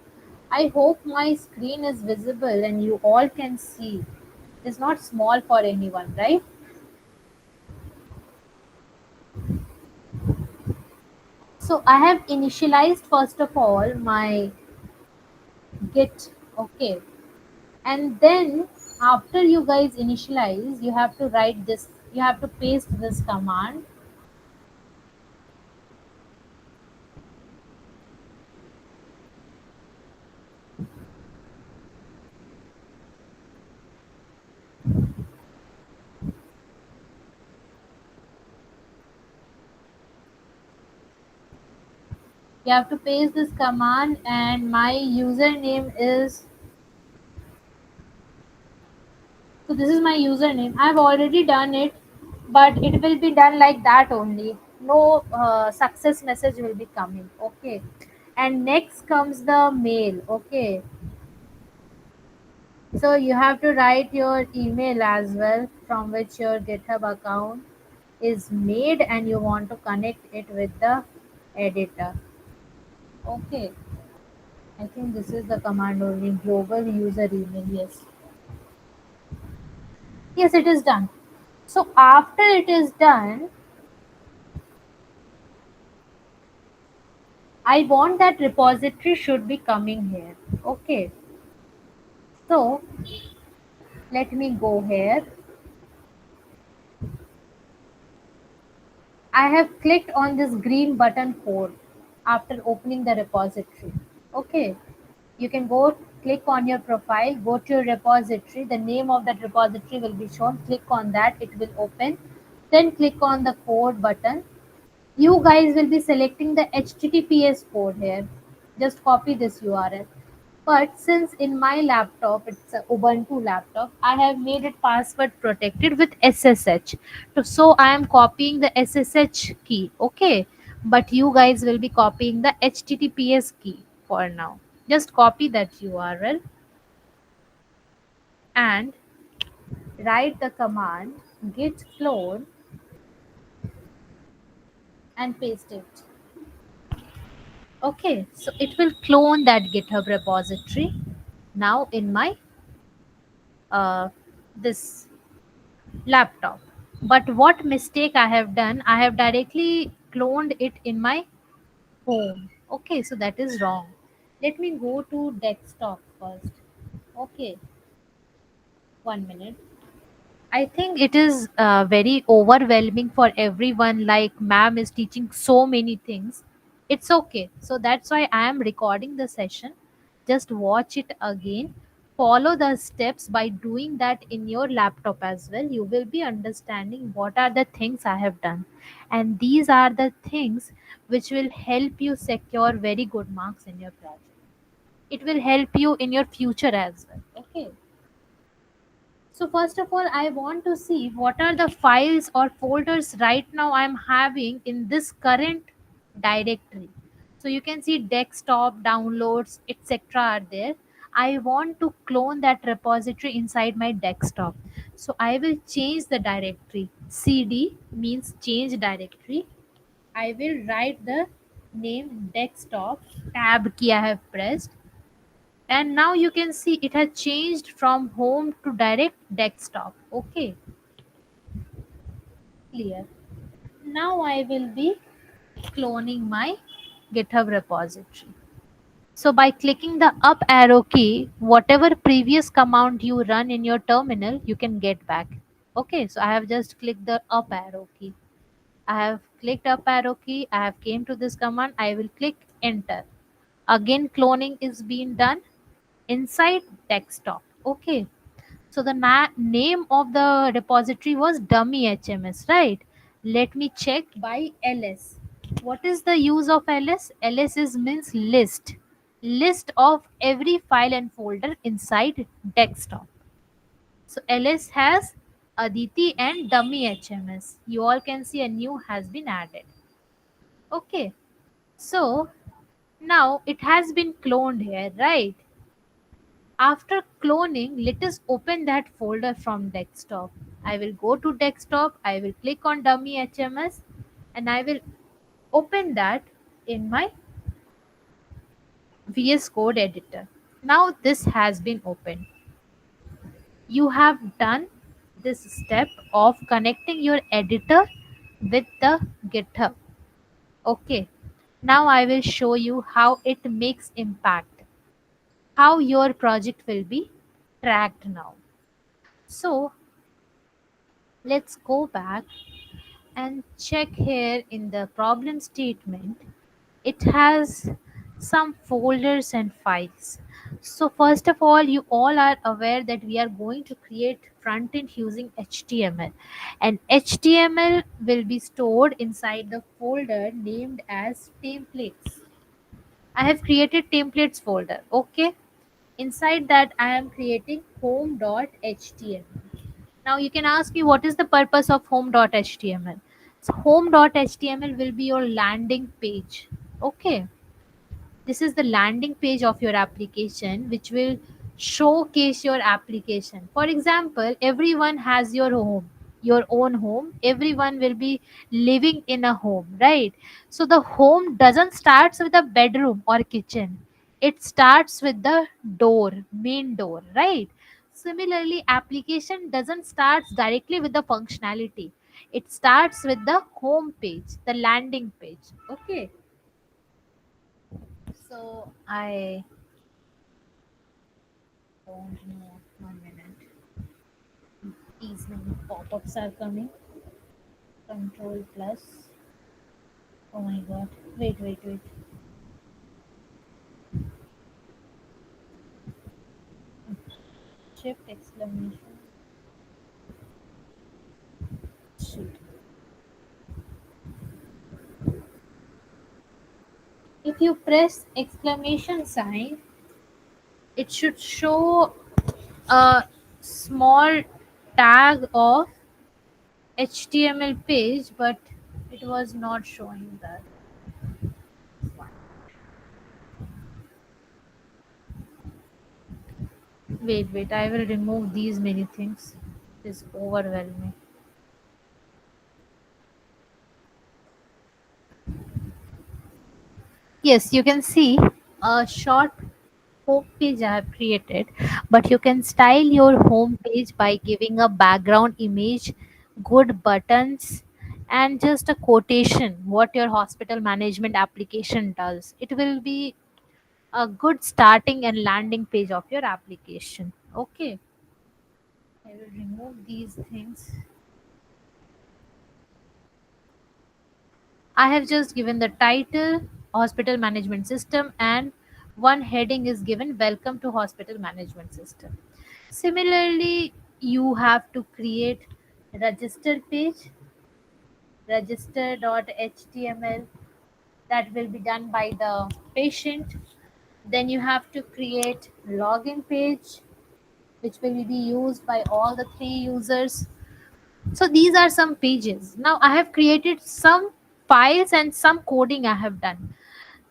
I hope my screen is visible and you all can see. It's not small for anyone, right? So I have initialized first of all my git. Okay, and then after you guys initialize, you have to write this, you have to paste this command. You have to paste this command, and my username is, so this is my username. I've already done it, but it will be done like that only. No success message will be coming. Okay, and next comes the mail. Okay, so you have to write your email as well from which your GitHub account is made and you want to connect it with the editor. Okay, I think this is the command only, global user email. Yes, yes, it is done. So after it is done, I want that repository should be coming here. Okay, so let me go here. I have clicked on this green button 4 after opening the repository. Okay, you can go click on your profile, go to your repository, the name of that repository will be shown, click on that, it will open. Then click on the code button. You guys will be selecting the HTTPS code here. Just copy this URL. But since in my laptop, it's a Ubuntu laptop, I have made it password protected with SSH. So I am copying the SSH key. Okay. But you guys will be copying the HTTPS key for now. Just copy that URL and write the command git clone and paste it. Okay, so it will clone that GitHub repository now in my uh, this laptop. But what mistake I have done? I have directly cloned it in my home. Okay, so that is wrong. Let me go to desktop first. Okay, 1 minute. I think it is very overwhelming for everyone. Like, ma'am is teaching so many things. It's okay. So that's why I am recording the session. Just watch it again. Follow the steps by doing that in your laptop as well. You will be understanding what are the things I have done. And these are the things which will help you secure very good marks in your project. It will help you in your future as well. Okay. So first of all, I want to see what are the files or folders right now I'm having in this current directory. So you can see desktop, downloads, etc. are there. I want to clone that repository inside my desktop. So I will change the directory. CD means change directory. I will write the name desktop, tab key I have pressed, and now you can see it has changed from home to direct desktop. Okay, clear. Now I will be cloning my GitHub repository. So by clicking the up arrow key, whatever previous command you run in your terminal, you can get back. Okay, so I have just clicked the up arrow key. I have clicked up arrow key, I have came to this command, I will click enter. Again cloning is being done inside desktop. Okay, so the name of the repository was dummy HMS, right? Let me check by ls. What is the use of ls? Ls is means list. List of every file and folder inside desktop. So ls has Aditi and dummy HMS. You all can see a new has been added. Okay. So now it has been cloned here, right? After cloning, let us open that folder from desktop. I will go to desktop, I will click on dummy HMS, and I will open that in my VS Code editor. Now this has been opened. You have done this step of connecting your editor with the GitHub. Okay. Now I will show you how it makes impact, how your project will be tracked now. So let's go back and check here in the problem statement. It has some folders and files. So first of all, you all are aware that we are going to create front end using HTML, and HTML will be stored inside the folder named as templates. I have created templates folder. Okay, inside that I am creating home.html. Now you can ask me, what is the purpose of home.html? So home.html will be your landing page. Okay, this is the landing page of your application which will showcase your application. For example, everyone has your own home. Everyone will be living in a home, right? So the home doesn't starts with a bedroom or kitchen. It starts with the door, main door, right? Similarly, application doesn't starts directly with the functionality. It starts with the home page, the landing page. Okay, so I don't know. 1 minute. These many pop-ups are coming. Control plus. Oh my god. Wait. Shift exclamation. Shoot. If you press exclamation sign, it should show a small tag of HTML page, but it was not showing that. Wait. I will remove these many things. It is overwhelming. Yes, you can see a short home page I have created, but you can style your home page by giving a background image, good buttons, and just a quotation what your hospital management application does. It will be a good starting and landing page of your application. Okay, I will remove these things. I have just given the title Hospital Management System, and one heading is given Welcome to Hospital Management System. Similarly, you have to create register page, register.html, that will be done by the patient. Then you have to create login page, which will be used by all the three users. So these are some pages. Now I have created some files and some coding I have done.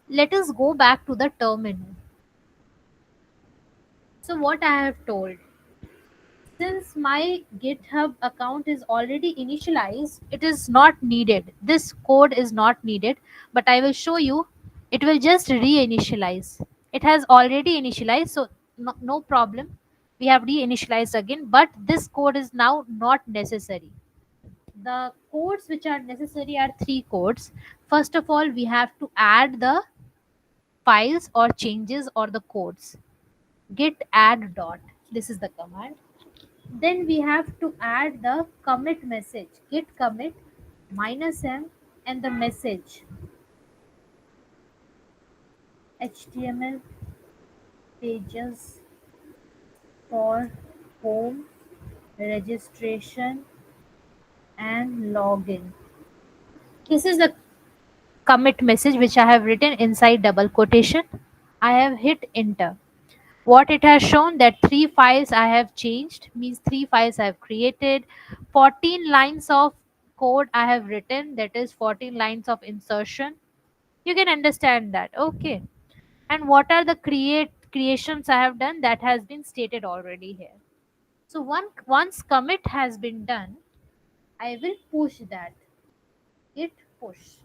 Let us go back to the terminal. So what I have told, since my GitHub account is already initialized, it is not needed. This code is not needed, but I will show you. It will just reinitialize. It has already initialized, so no problem. We have reinitialized again, but this code is now not necessary. The codes which are necessary are three codes. First of all, we have to add the files or changes or the codes. Git add dot. This is the command. Then we have to add the commit message. Git commit -m and the message. HTML pages for home registration and login. This is the commit message which I have written inside double quotation. I have hit enter. What it has shown that three files I have changed, means three files I have created, 14 lines of code I have written, that is 14 lines of insertion. You can understand that. Okay. And what are the creations I have done, that has been stated already here. So once commit has been done, I will push that. Git push.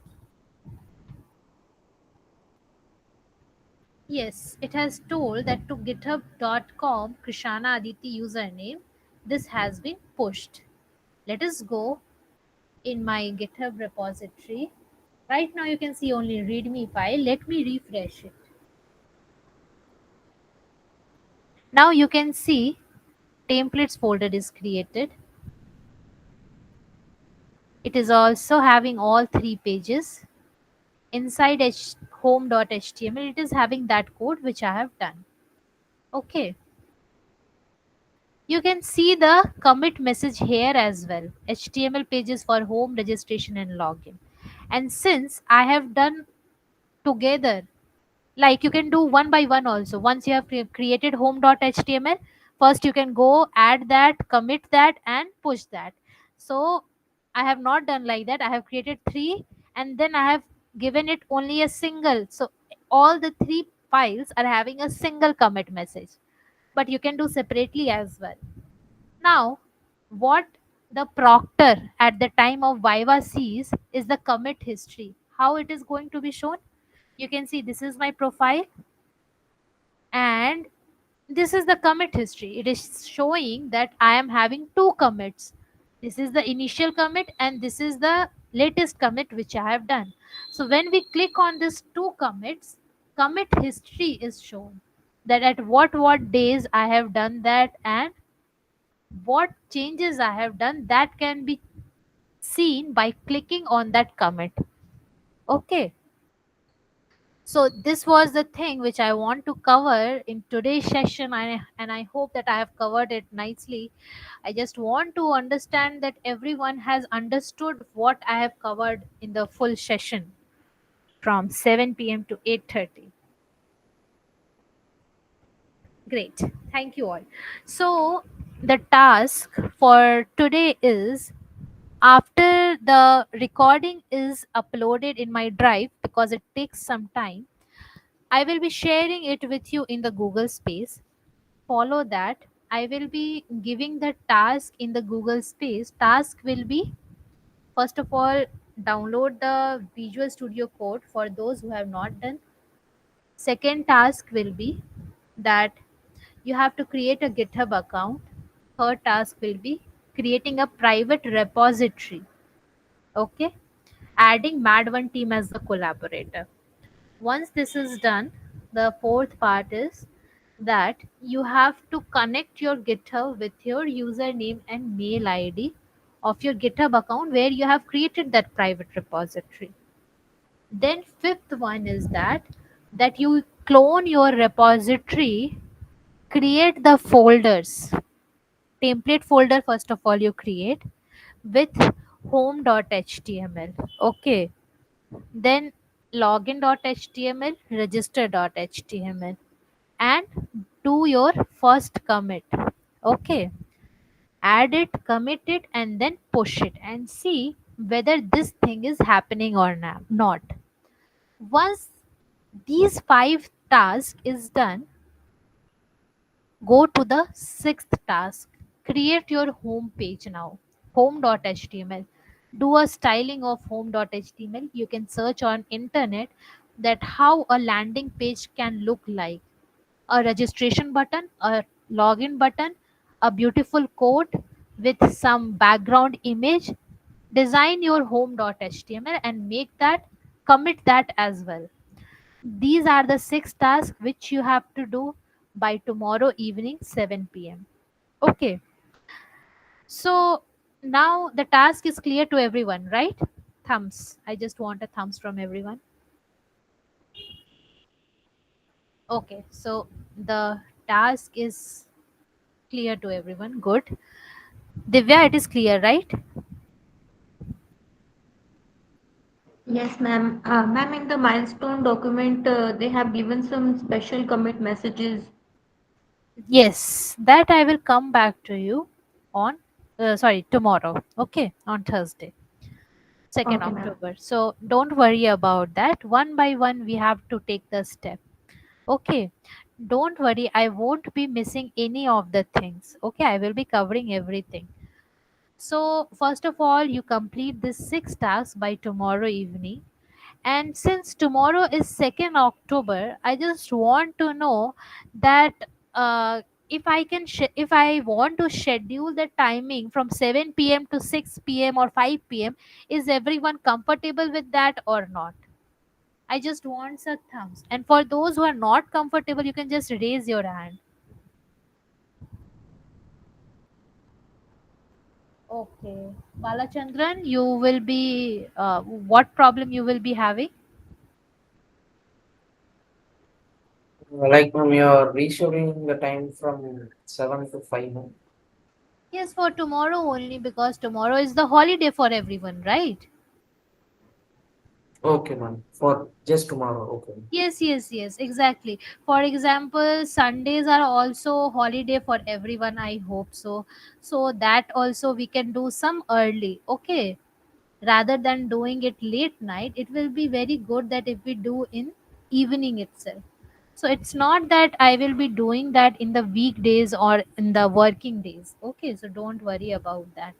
Yes, it has told that to github.com Krishana Aditi username, this has been pushed. Let us go in my GitHub repository. Right now you can see only readme file. Let me refresh it. Now you can see templates folder is created. It is also having all three pages. Inside home.html, it is having that code which I have done. Okay. You can see the commit message here as well. HTML pages for home registration and login. And since I have done together, like you can do one by one also. Once you have created home.html, first you can go add that, commit that, and push that. So I have not done like that. I have created three, and then I have given it only a single. So all the three files are having a single commit message, but you can do separately as well. Now, what the proctor at the time of Viva sees is the commit history. How it is going to be shown? You can see this is my profile, and this is the commit history. It is showing that I am having two commits. This is the initial commit, and this is the latest commit which I have done. So when we click on these two commits, commit history is shown, that at what days I have done that and what changes I have done, that can be seen by clicking on that commit. Okay. So this was the thing which I want to cover in today's session, and I hope that I have covered it nicely. I just want to understand that everyone has understood what I have covered in the full session from 7 p.m. to 8:30. Great. Thank you all. So the task for today is, after the recording is uploaded in my drive, because it takes some time, I will be sharing it with you in the Google Space. Follow that. I will be giving the task in the Google Space. Task will be, first of all, download the Visual Studio Code for those who have not done. Second task will be that you have to create a GitHub account. Third task will be creating a private repository. Okay. Adding Mad1 team as the collaborator. Once this is done, the fourth part is that you have to connect your GitHub with your username and mail ID of your GitHub account where you have created that private repository. Then fifth one is that you clone your repository, create the folders, template folder first of all you create with home.html. Okay, then login.html, register.html, and do your first commit. Okay, add it, commit it, and then push it and see whether this thing is happening or not. Once these five tasks is done, go to the sixth task. Create your home page now. Home.html. Do a styling of home.html. You can search on internet that how a landing page can look like. A registration button, a login button, a beautiful code with some background image. Design your home.html and make that, commit that as well. These are the six tasks which you have to do by tomorrow evening 7 p.m. Okay, so now the task is clear to everyone, right? Thumbs. I just want a thumbs from everyone. Okay, so the task is clear to everyone. Good. Divya, it is clear, right? Yes, ma'am. Ma'am, in the milestone document, they have given some special commit messages. Yes, that I will come back to you on, sorry, tomorrow. Okay, on Thursday, 2nd Okay, ma'am. October. So don't worry about that. One by one, we have to take the step. Okay, don't worry. I won't be missing any of the things. Okay, I will be covering everything. So, first of all, you complete this six tasks by tomorrow evening. And since tomorrow is 2nd October, I just want to know that if I can, if I want to schedule the timing from 7 p.m. to 6 p.m. or 5 p.m., is everyone comfortable with that or not? I just want some thumbs. And for those who are not comfortable, you can just raise your hand. Okay. Balachandran, you will be, what problem you will be having? Like ma'am, you're rescheduling the time from 7 to 5. No? Yes, for tomorrow only because tomorrow is the holiday for everyone, right? Okay, ma'am. For just tomorrow. Okay. Yes, exactly. For example, Sundays are also holiday for everyone, I hope so. So that also we can do some early, okay? Rather than doing it late night, it will be very good that if we do in evening itself. So it's not that I will be doing that in the weekdays or in the working days. Okay, so don't worry about that.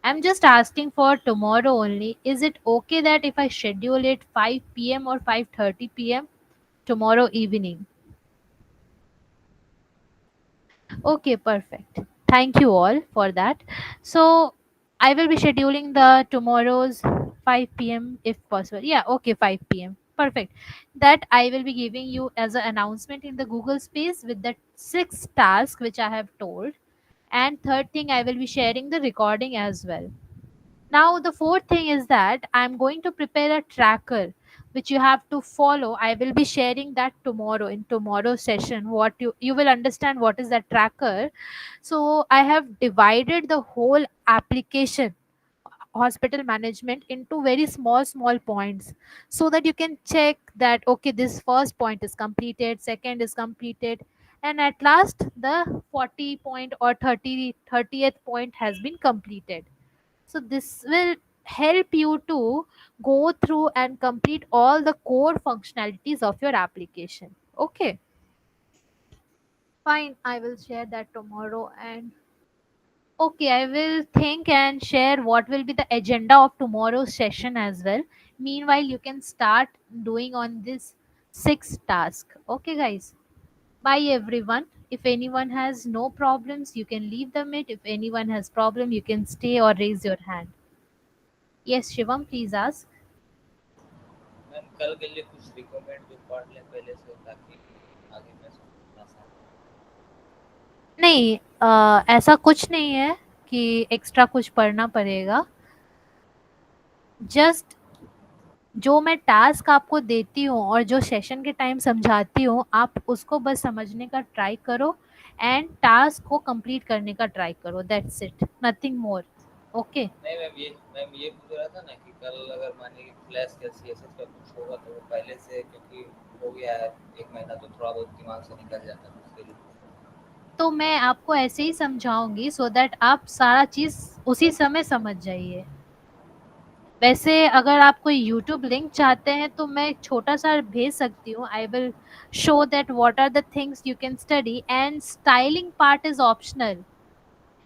I'm just asking for tomorrow only. Is it okay that if I schedule it 5 p.m. or 5:30 p.m. tomorrow evening? Okay, perfect. Thank you all for that. So I will be scheduling the tomorrow's 5 p.m. if possible. Yeah, okay, 5 p.m. Perfect. That I will be giving you as an announcement in the Google Space with the six tasks which I have told. And third thing, I will be sharing the recording as well. Now, the fourth thing is that I'm going to prepare a tracker which you have to follow. I will be sharing that tomorrow in tomorrow's session. What you will understand what is that tracker. So I have divided the whole application hospital management into very small points so that you can check that okay, this first point is completed, second is completed, and at last the 40 point or 30th point has been completed. So this will help you to go through and complete all the core functionalities of your application. Okay, fine. I will share that tomorrow. And okay, I will think and share what will be the agenda of tomorrow's session as well. Meanwhile, you can start doing on this six task. Okay, guys. Bye, everyone. If anyone has no problems, you can leave the meet. If anyone has problem, you can stay or raise your hand. Yes, Shivam, please ask. Ma'am कल के लिए कुछ recommend जो पढ़ लें पहले से ताकि आगे मैं अपना साथ नहीं, ऐसा कुछ नहीं है कि एक्स्ट्रा कुछ पढ़ना पड़ेगा। जस्ट जो मैं टास्क आपको देती हूँ और जो सेशन के टाइम समझाती हूँ, आप उसको बस समझने का ट्राई करो एंड टास्क को कंप्लीट करने का ट्राई करो। That's it, nothing more. Okay. नहीं मैम ये पूछ रहा था ना कि कल अगर मानिए कि फ्लैश या सीएसएस का कुछ होगा तो वो पहले से, क्योंकि हो गया है 1 महीना, तो थोड़ा बहुत दिमाग से निकल जाता है उसके लिए। तो मैं आपको ऐसे ही समझाऊंगी सो दैट आप सारा चीज उसी समय समझ जाइए। वैसे अगर आप कोई यूट्यूब लिंक चाहते हैं तो मैं एक छोटा सा भेज सकती हूँ। I will show that what are the things you can study and styling part is optional.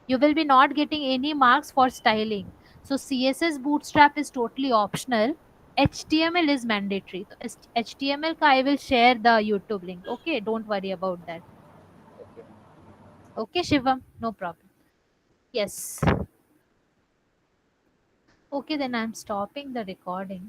You will be not getting any marks for styling. So CSS Bootstrap is totally optional. HTML is mandatory. तो HTML का I will share the YouTube link. Okay, don't worry about that. Okay. Okay, Shivam, no problem. Yes. Okay, then I'm stopping the recording.